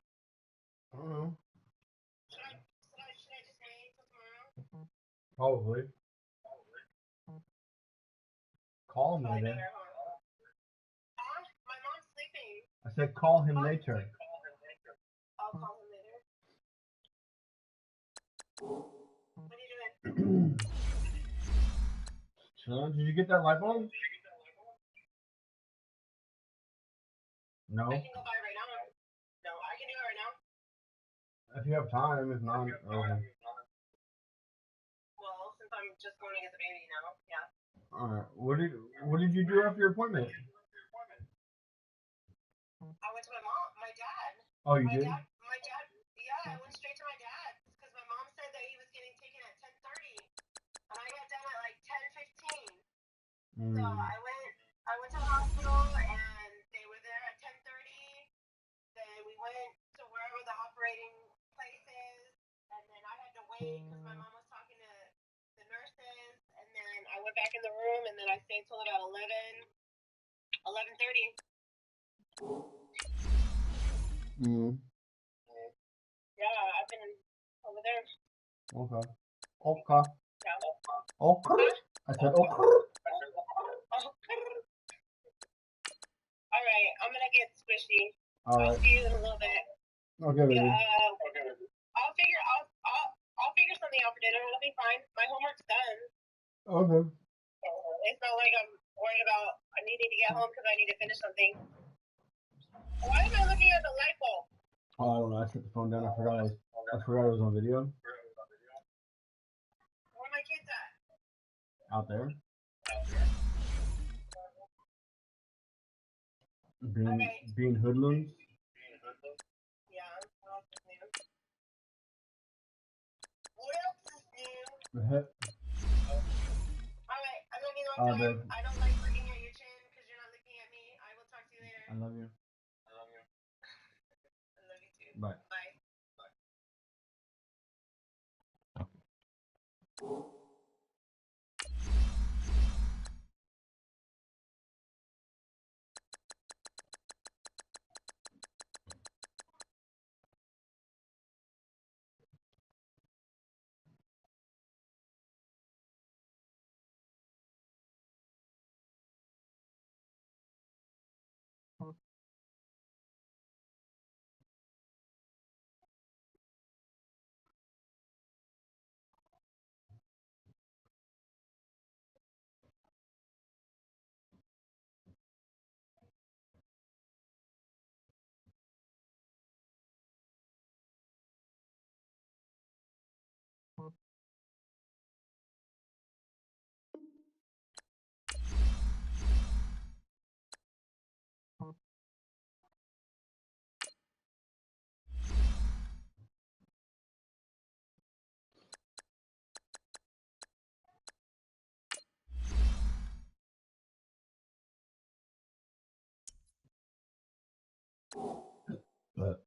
I don't know. Should I just wait till tomorrow? Probably. Call him later. My mom's sleeping. I said call him later. I'll call him later. What are you doing? Son, did you get that light bulb? No. I can go buy it right now. No, I can do it right now. If you have time, if not, Well, since I'm just going to get the baby now, yeah. Alright. What did you do after your appointment? I went to my dad. Oh, you did? My dad, yeah, I went straight to my dad's because my mom said that he was getting taken at 10:30, and I got done at like 10:15. So I went to the hospital, and they were there at 10:30. Then we went to wherever the operating place is, and then I had to wait because my mom was talking to the nurses, and then I went back in the room, and then I stayed till about 11:30. Yeah, I've been over there. Okay. Yeah. Okay. I said okay. All right, I'm gonna get squishy. All right. I'll see you in a little bit. Okay, baby. I'll figure something out for dinner. It'll be fine. My homework's done. Okay. It's not like I'm worried about needing to get home because I need to finish something. Why am I looking at the light bulb? Oh, I don't know. I set the phone down. I forgot it was on video. Where are my kids at? Out there. Being hoodlums. Yeah. What else is new? What else is new? Alright, I love you long time. I don't like looking at your chin because you're not looking at me. I will talk to you later. I love you. I love you too. Bye. Bye. But.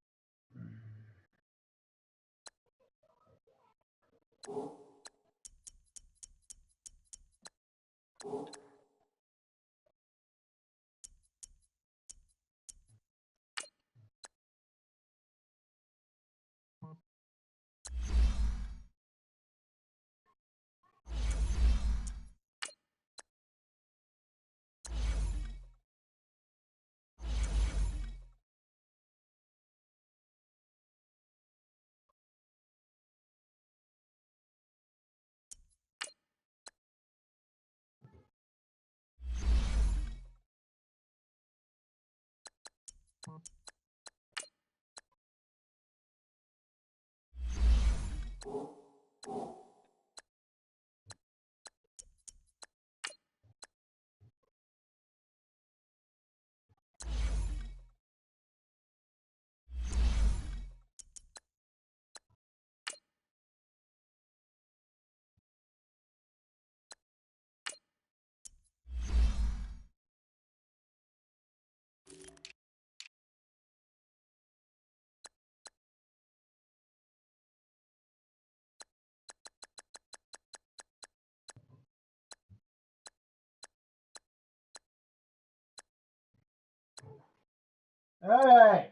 Hey!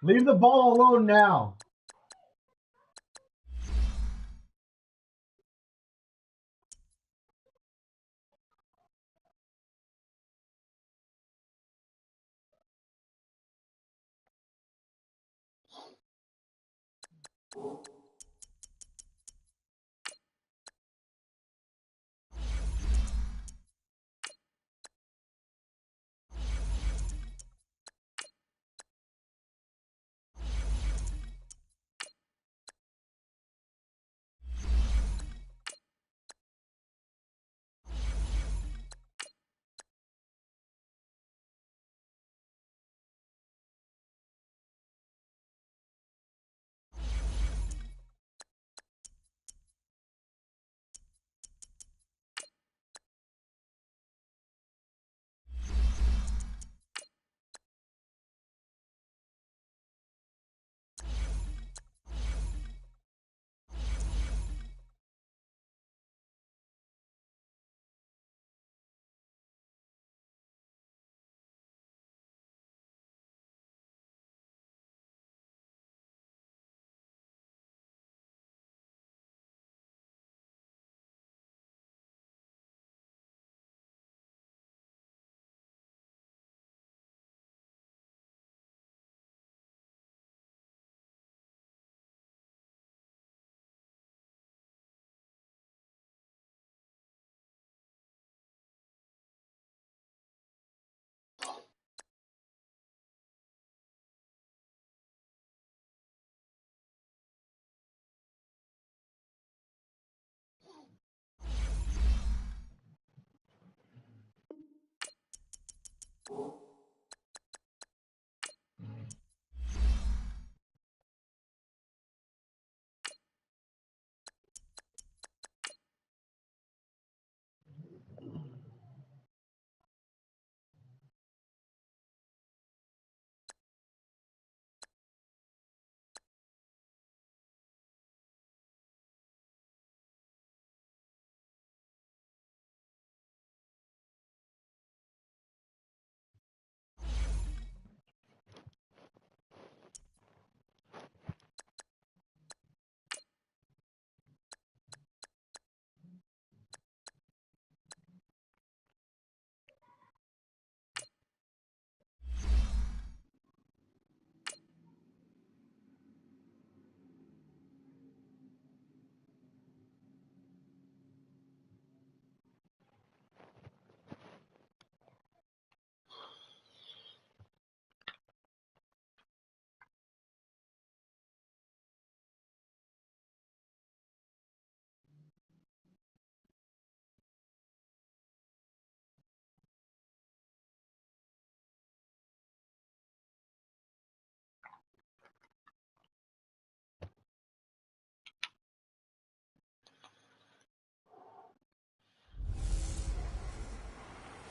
Leave the ball alone now.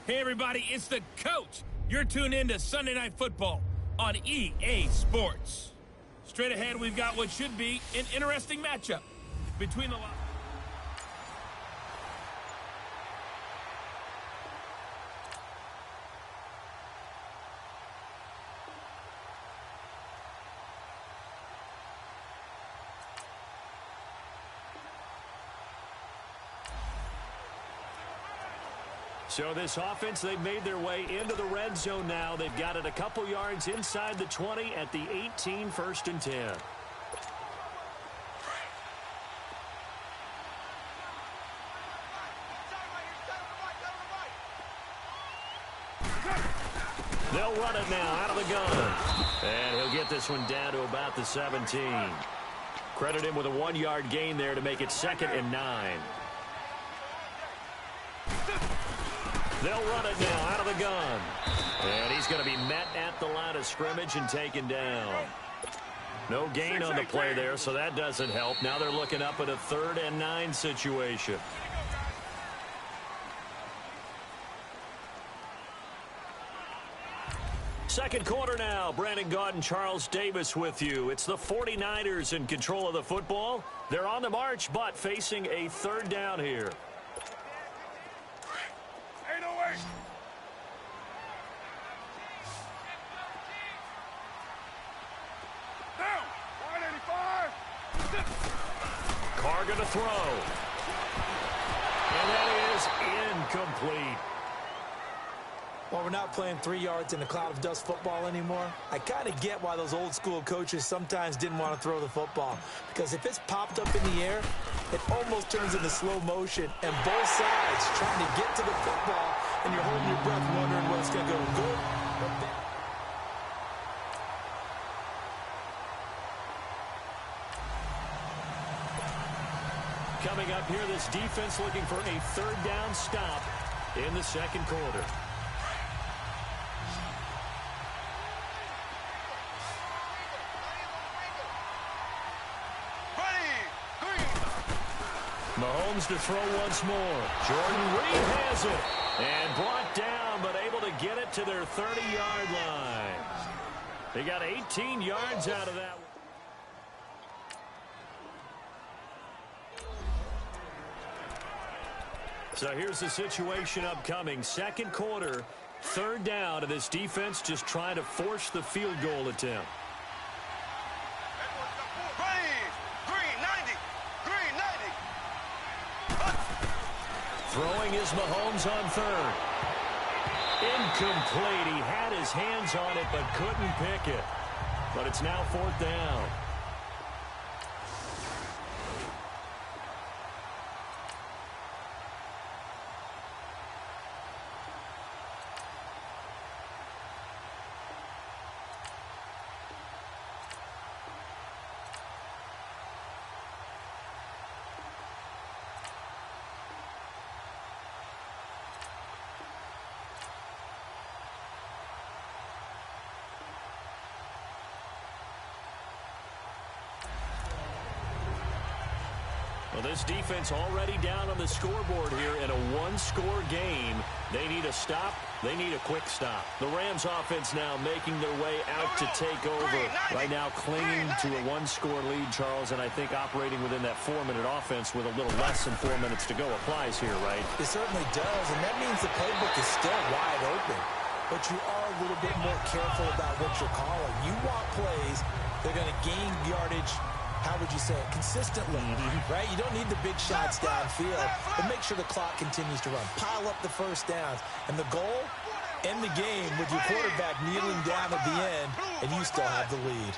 Hey, everybody, it's the coach. You're tuned in to Sunday Night Football on EA Sports. Straight ahead, we've got what should be an interesting matchup between the... So this offense, they've made their way into the red zone now. They've got it a couple yards inside the 20 at the 18, 1st and 10. They'll run it now out of the gun. And he'll get this one down to about the 17. Credit him with a 1-yard gain there to make it 2nd and 9. They'll run it now out of the gun. And he's going to be met at the line of scrimmage and taken down. No gain on the play there, so that doesn't help. Now they're looking up at a 3rd and 9 situation. Second quarter now. Brandon Gaudin and Charles Davis with you. It's the 49ers in control of the football. They're on the march, but facing a 3rd down here. 808. Down. 185. Carr going to throw. And that is incomplete. Well, we're not playing 3 yards in a cloud of dust football anymore. I kind of get why those old school coaches sometimes didn't want to throw the football. Because if it's popped up in the air, it almost turns into slow motion. And both sides trying to get to the football, and you're holding your breath wondering what's going to go good or bad. Coming up here, this defense looking for a 3rd down stop in the second quarter. Mahomes to throw once more. Jordan Reed has it. And brought down, but able to get it to their 30-yard line. They got 18 yards out of that one. So here's the situation upcoming. Second quarter, 3rd down, and this defense just trying to force the field goal attempt. Throwing is Mahomes on 3rd. Incomplete. He had his hands on it but couldn't pick it. But it's now 4th down. Well, this defense already down on the scoreboard here in a 1-score game. They need a stop. They need a quick stop. The Rams offense now making their way out to take over. Right now clinging to a 1-score lead, Charles, and I think operating within that 4-minute offense with a little less than 4 minutes to go applies here, right? It certainly does, and that means the playbook is still wide open. But you are a little bit more careful about what you're calling. You want plays that are going to gain yardage, how would you say it, consistently, right? You don't need the big shots downfield, but make sure the clock continues to run. Pile up the first downs. And the goal, end the game with your quarterback kneeling down at the end, and you still have the lead.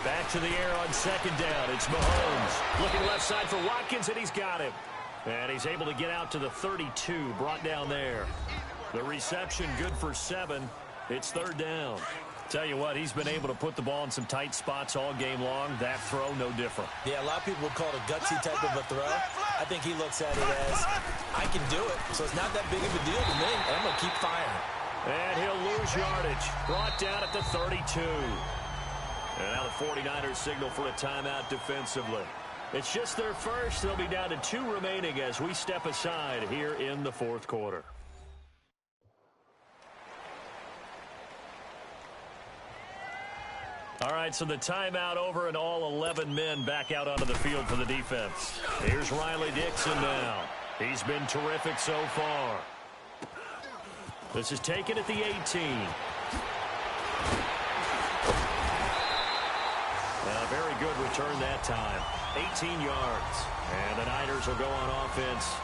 Back to the air on 2nd down. It's Mahomes. Looking left side for Watkins, and he's got him. And he's able to get out to the 32, brought down there. The reception good for 7. It's 3rd down. Tell you what, he's been able to put the ball in some tight spots all game long. That throw, no different. Yeah, a lot of people would call it a gutsy type of a throw. I think he looks at it as, I can do it, so it's not that big of a deal to me, and I'm going to keep firing. And he'll lose yardage. Brought down at the 32. And now the 49ers signal for a timeout defensively. It's just their first. They'll be down to 2 remaining as we step aside here in the 4th quarter. All right, so the timeout over and all 11 men back out onto the field for the defense. Here's Riley Dixon now. He's been terrific so far. This is taken at the 18. A very good return that time. 18 yards. And the Niners will go on offense.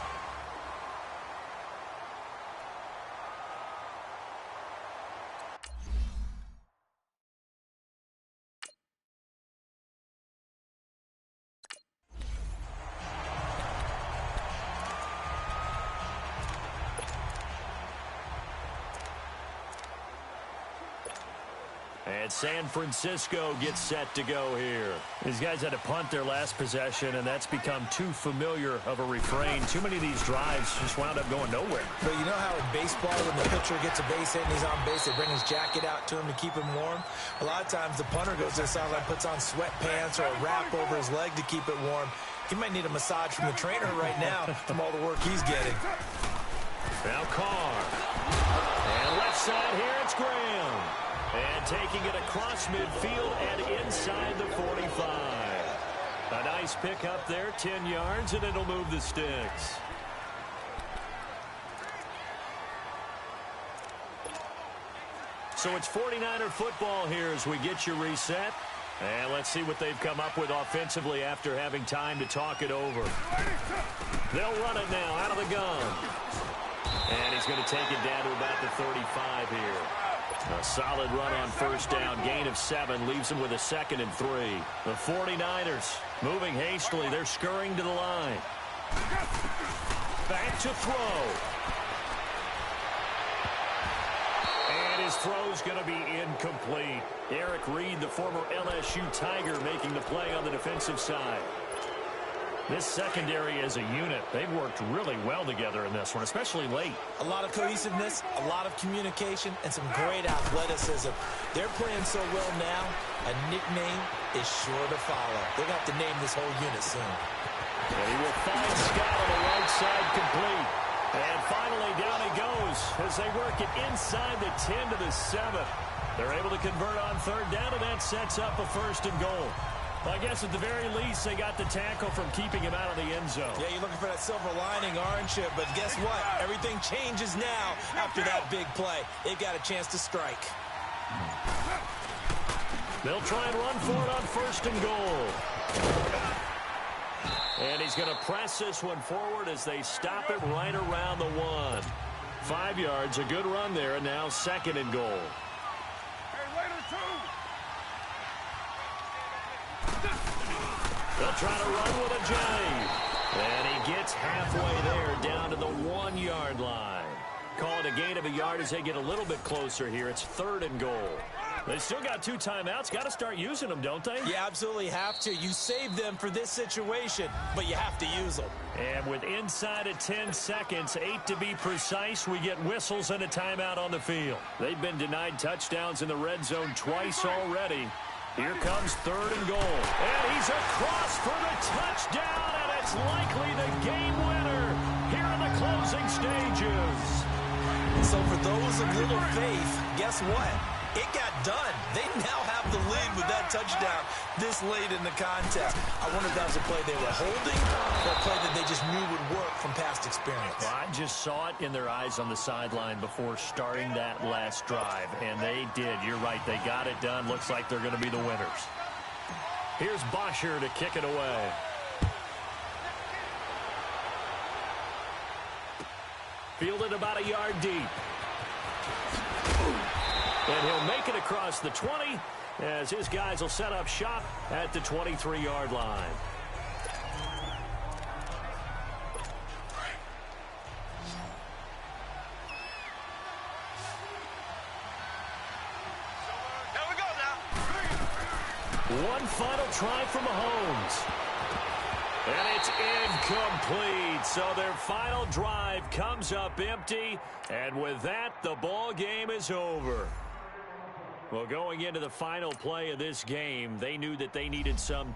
And San Francisco gets set to go here. These guys had to punt their last possession, and that's become too familiar of a refrain. Too many of these drives just wound up going nowhere. But you know how in baseball, when the pitcher gets a base hit and he's on base, they bring his jacket out to him to keep him warm? A lot of times the punter goes to the sideline, puts on sweatpants or a wrap over his leg to keep it warm. He might need a massage from the trainer right now from all the work he's getting. Now Carr. And left side here, it's Graham. And taking it across midfield and inside the 45. A nice pick up there, 10 yards, and it'll move the sticks. So it's 49er football here as we get you reset. And let's see what they've come up with offensively after having time to talk it over. They'll run it now out of the gun. And he's going to take it down to about the 35 here. A solid run on first down. Gain of 7 leaves him with a 2nd and 3. The 49ers moving hastily. They're scurrying to the line. Back to throw. And his throw's going to be incomplete. Eric Reed, the former LSU Tiger, making the play on the defensive side. This secondary as a unit, they've worked really well together in this one, especially late. A lot of cohesiveness, a lot of communication, and some great athleticism. They're playing so well now, a nickname is sure to follow. They're going to have to name this whole unit soon. And he will find Scott on the right side complete. And finally down he goes as they work it inside the 10 to the 7. They're able to convert on 3rd down, and that sets up a 1st and goal. Well, I guess at the very least, they got the tackle from keeping him out of the end zone. Yeah, you're looking for that silver lining, aren't you? But guess what? Everything changes now after that big play. They've got a chance to strike. They'll try and run for it on 1st and goal. And he's going to press this one forward as they stop it right around the 1. 5 yards, a good run there, and now 2nd and goal. They'll try to run with a jab. And he gets halfway there down to the 1-yard line. Call it a gain of a yard as they get a little bit closer here. It's 3rd and goal. They still got 2 timeouts. Got to start using them, don't they? You absolutely have to. You save them for this situation, but you have to use them. And with inside of 10 seconds, 8 to be precise, we get whistles and a timeout on the field. They've been denied touchdowns in the red zone twice already. Here comes 3rd and goal. And he's across for the touchdown, and it's likely the game winner here in the closing stages. So for those of little faith, guess what? It got done. They now have the lead with that touchdown this late in the contest. I wonder if that was a play they were holding or a play that they just knew would work from past experience. Well, I just saw it in their eyes on the sideline before starting that last drive, and they did. You're right. They got it done. Looks like they're going to be the winners. Here's Bosher to kick it away. Fielded about a yard deep. And he'll make it across the 20 as his guys will set up shop at the 23-yard line. Here we go now. One final try from Mahomes. And it's incomplete. So their final drive comes up empty. And with that, the ball game is over. Well, going into the final play of this game, they knew that they needed some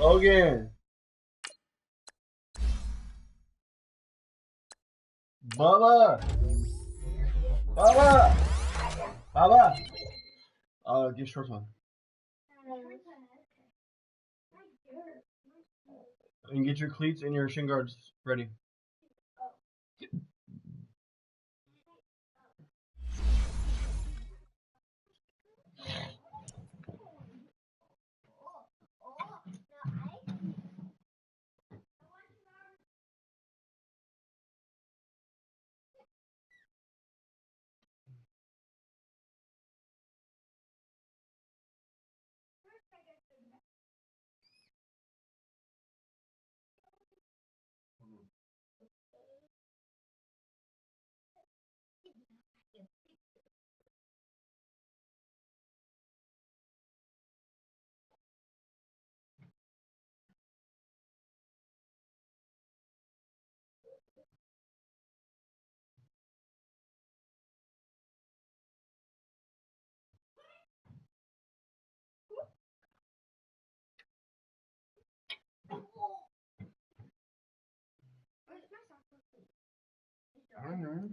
Logan. Bubba. Bubba. Bubba. Get shorts on. And get your cleats and your shin guards ready. I don't know.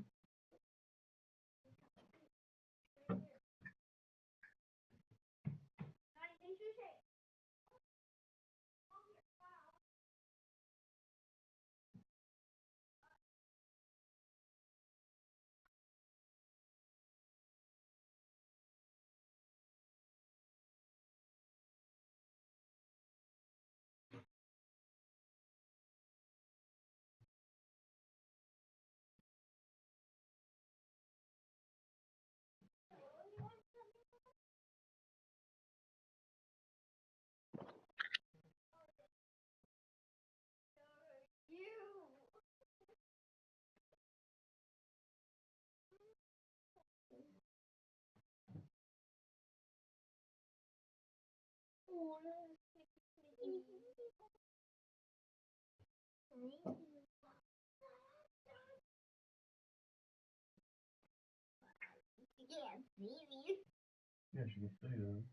Yeah, she can see them.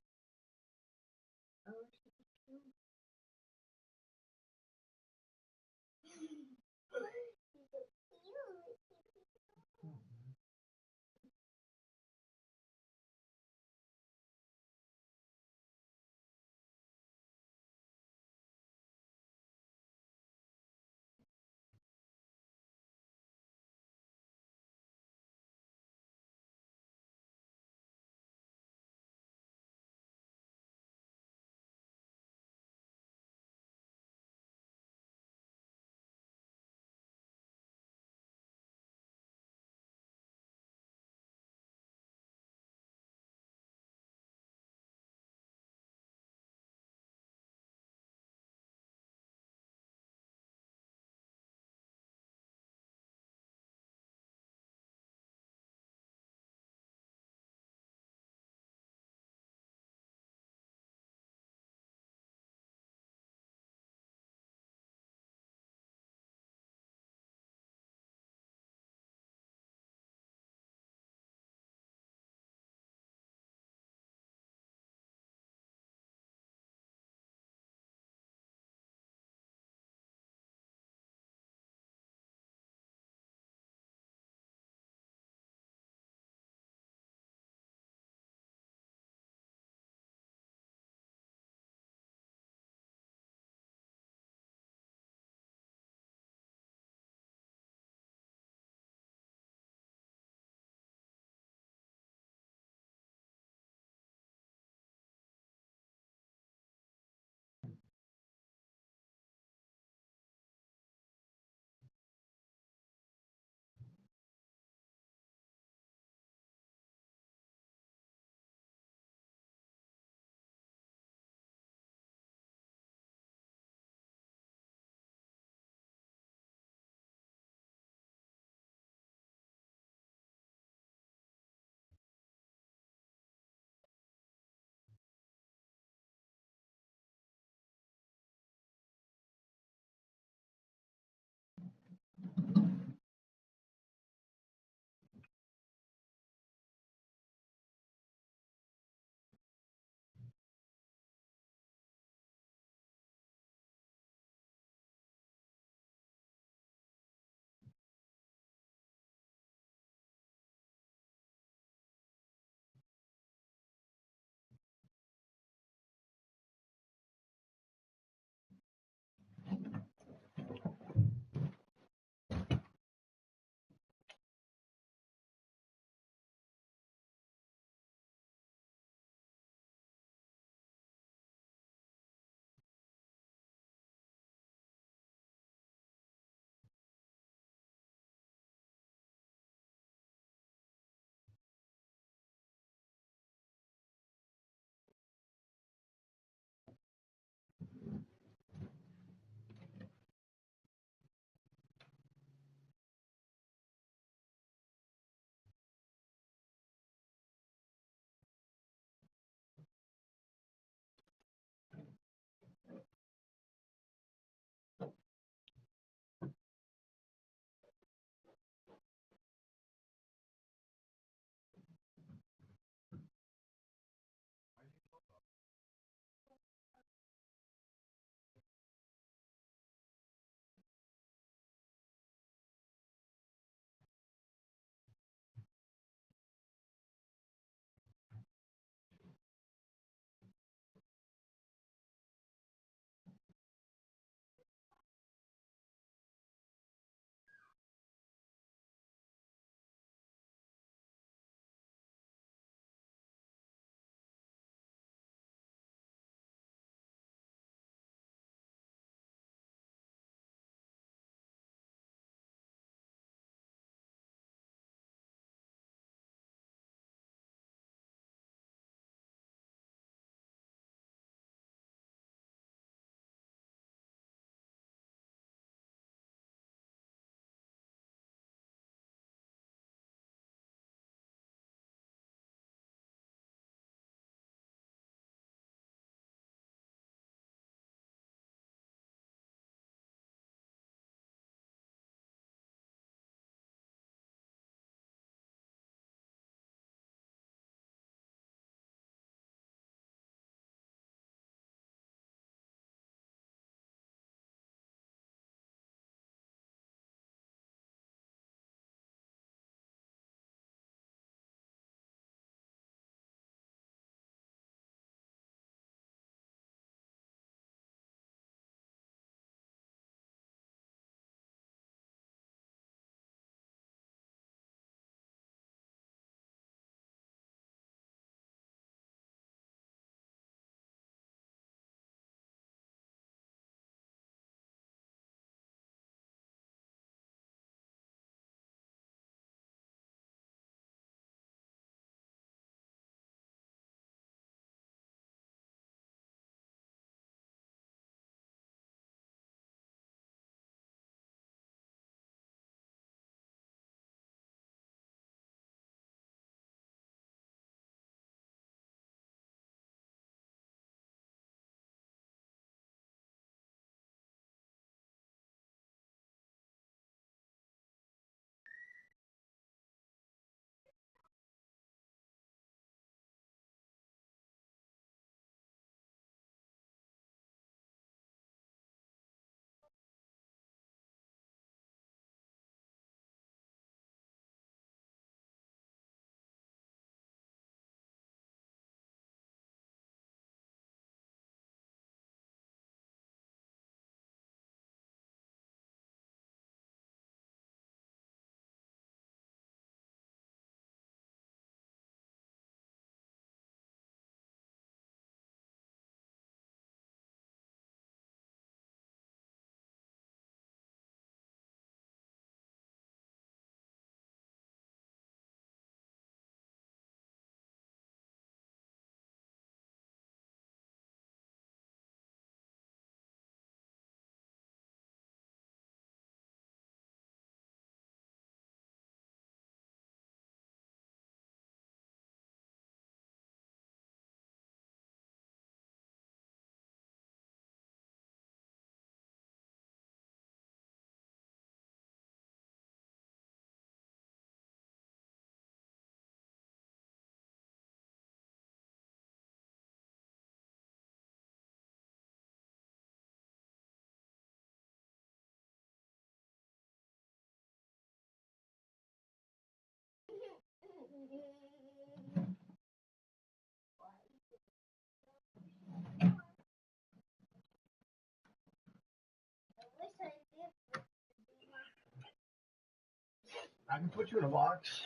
I can put you in a box.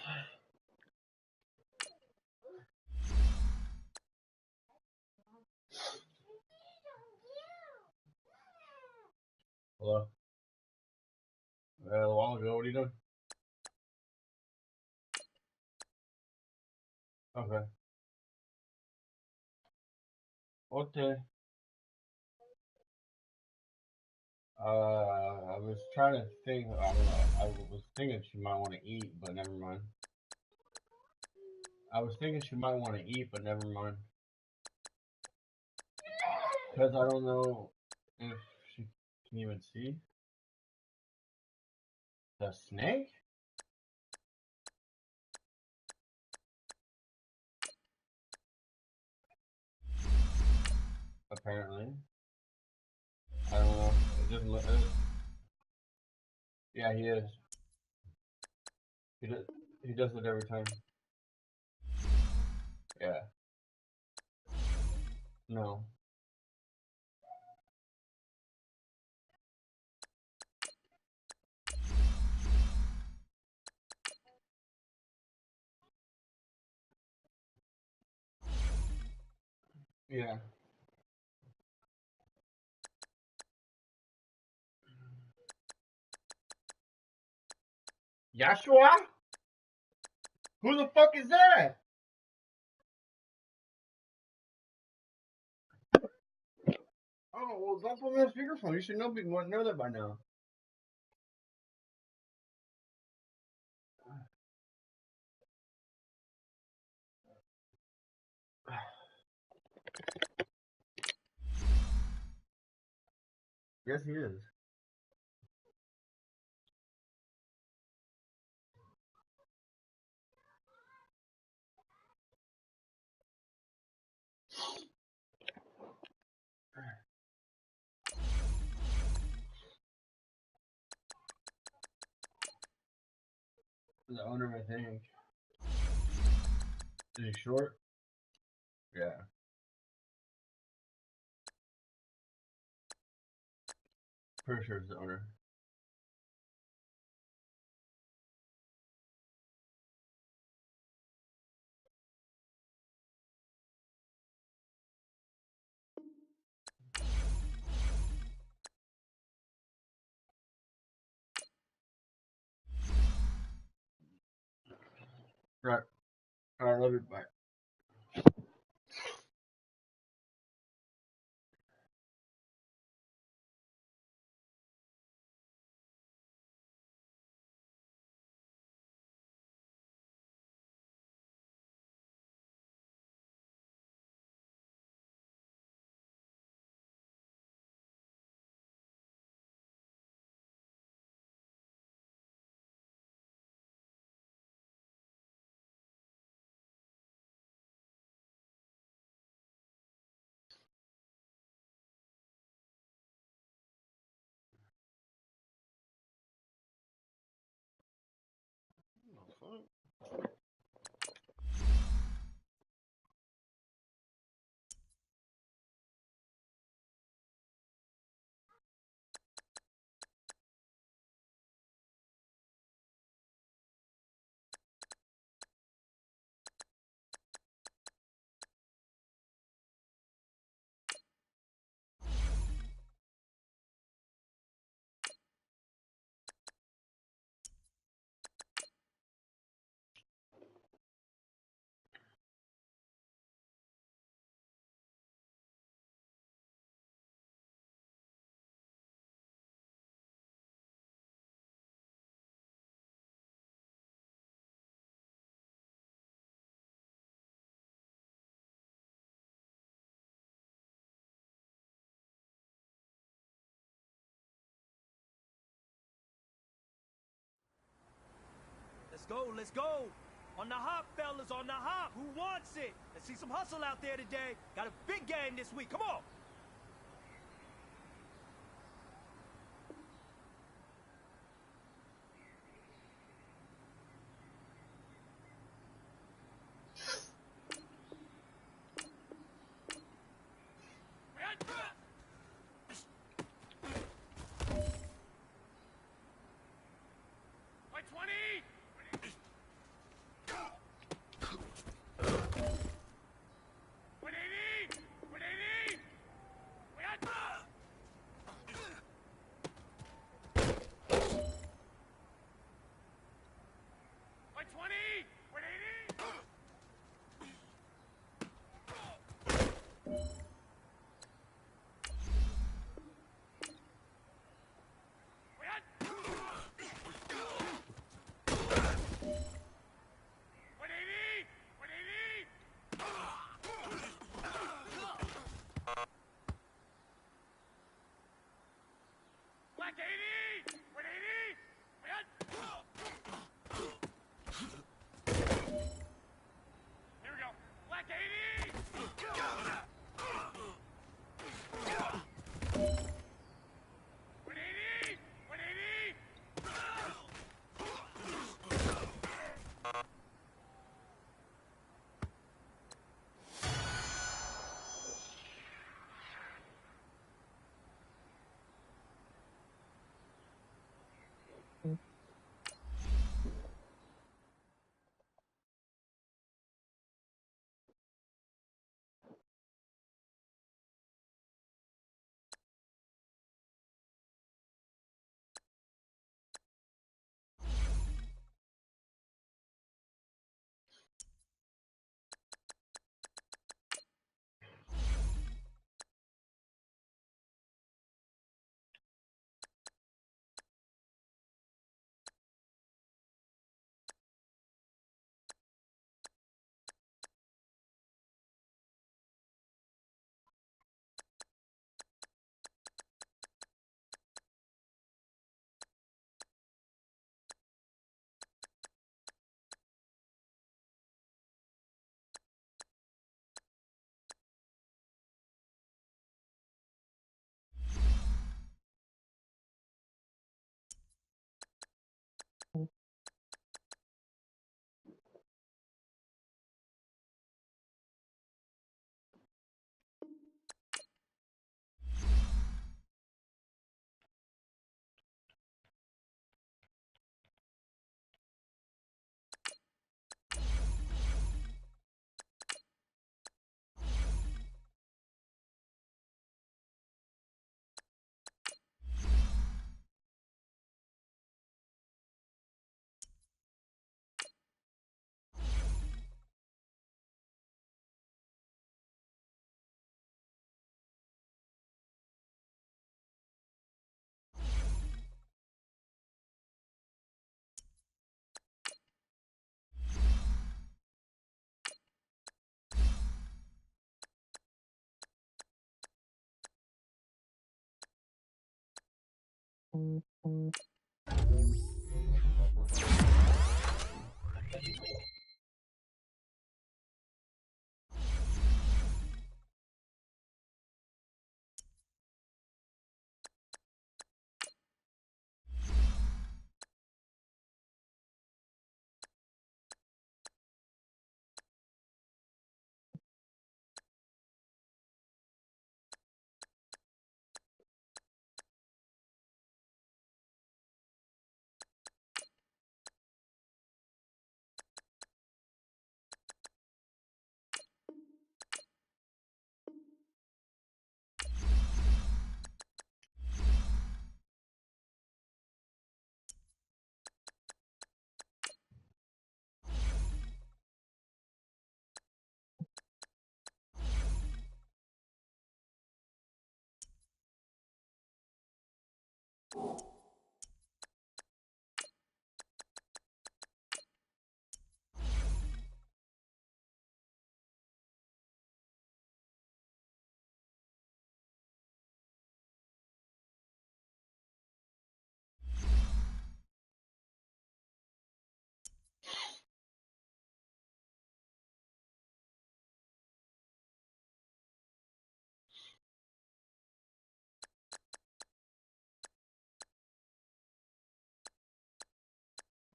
Hello? A while ago, what are you doing? Okay. Okay. I was trying to think, I don't know, I was thinking she might want to eat, but never mind. I was thinking she might want to eat, but never mind. Because I don't know if she can even see. The snake? Apparently. I don't know. It doesn't look. Yeah, he is. He does it every time. Yeah. No. Yeah. Yashua? Who the fuck is that? Oh, well, that's on that speakerphone. You should know that by now. Yes, he is. The owner, I think. Is he short? Yeah. Pretty sure it's the owner. Right. Alright, love you. Bye. Let's go, let's go. On the hop, fellas, on the hop. Who wants it? Let's see some hustle out there today. Got a big game this week. Come on.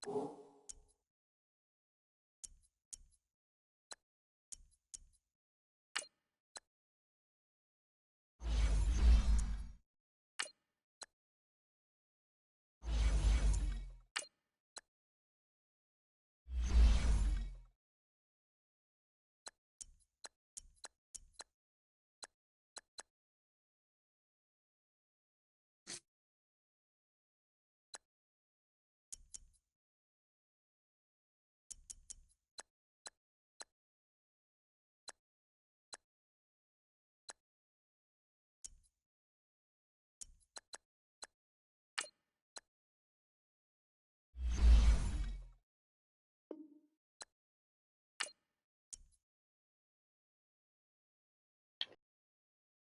Oh.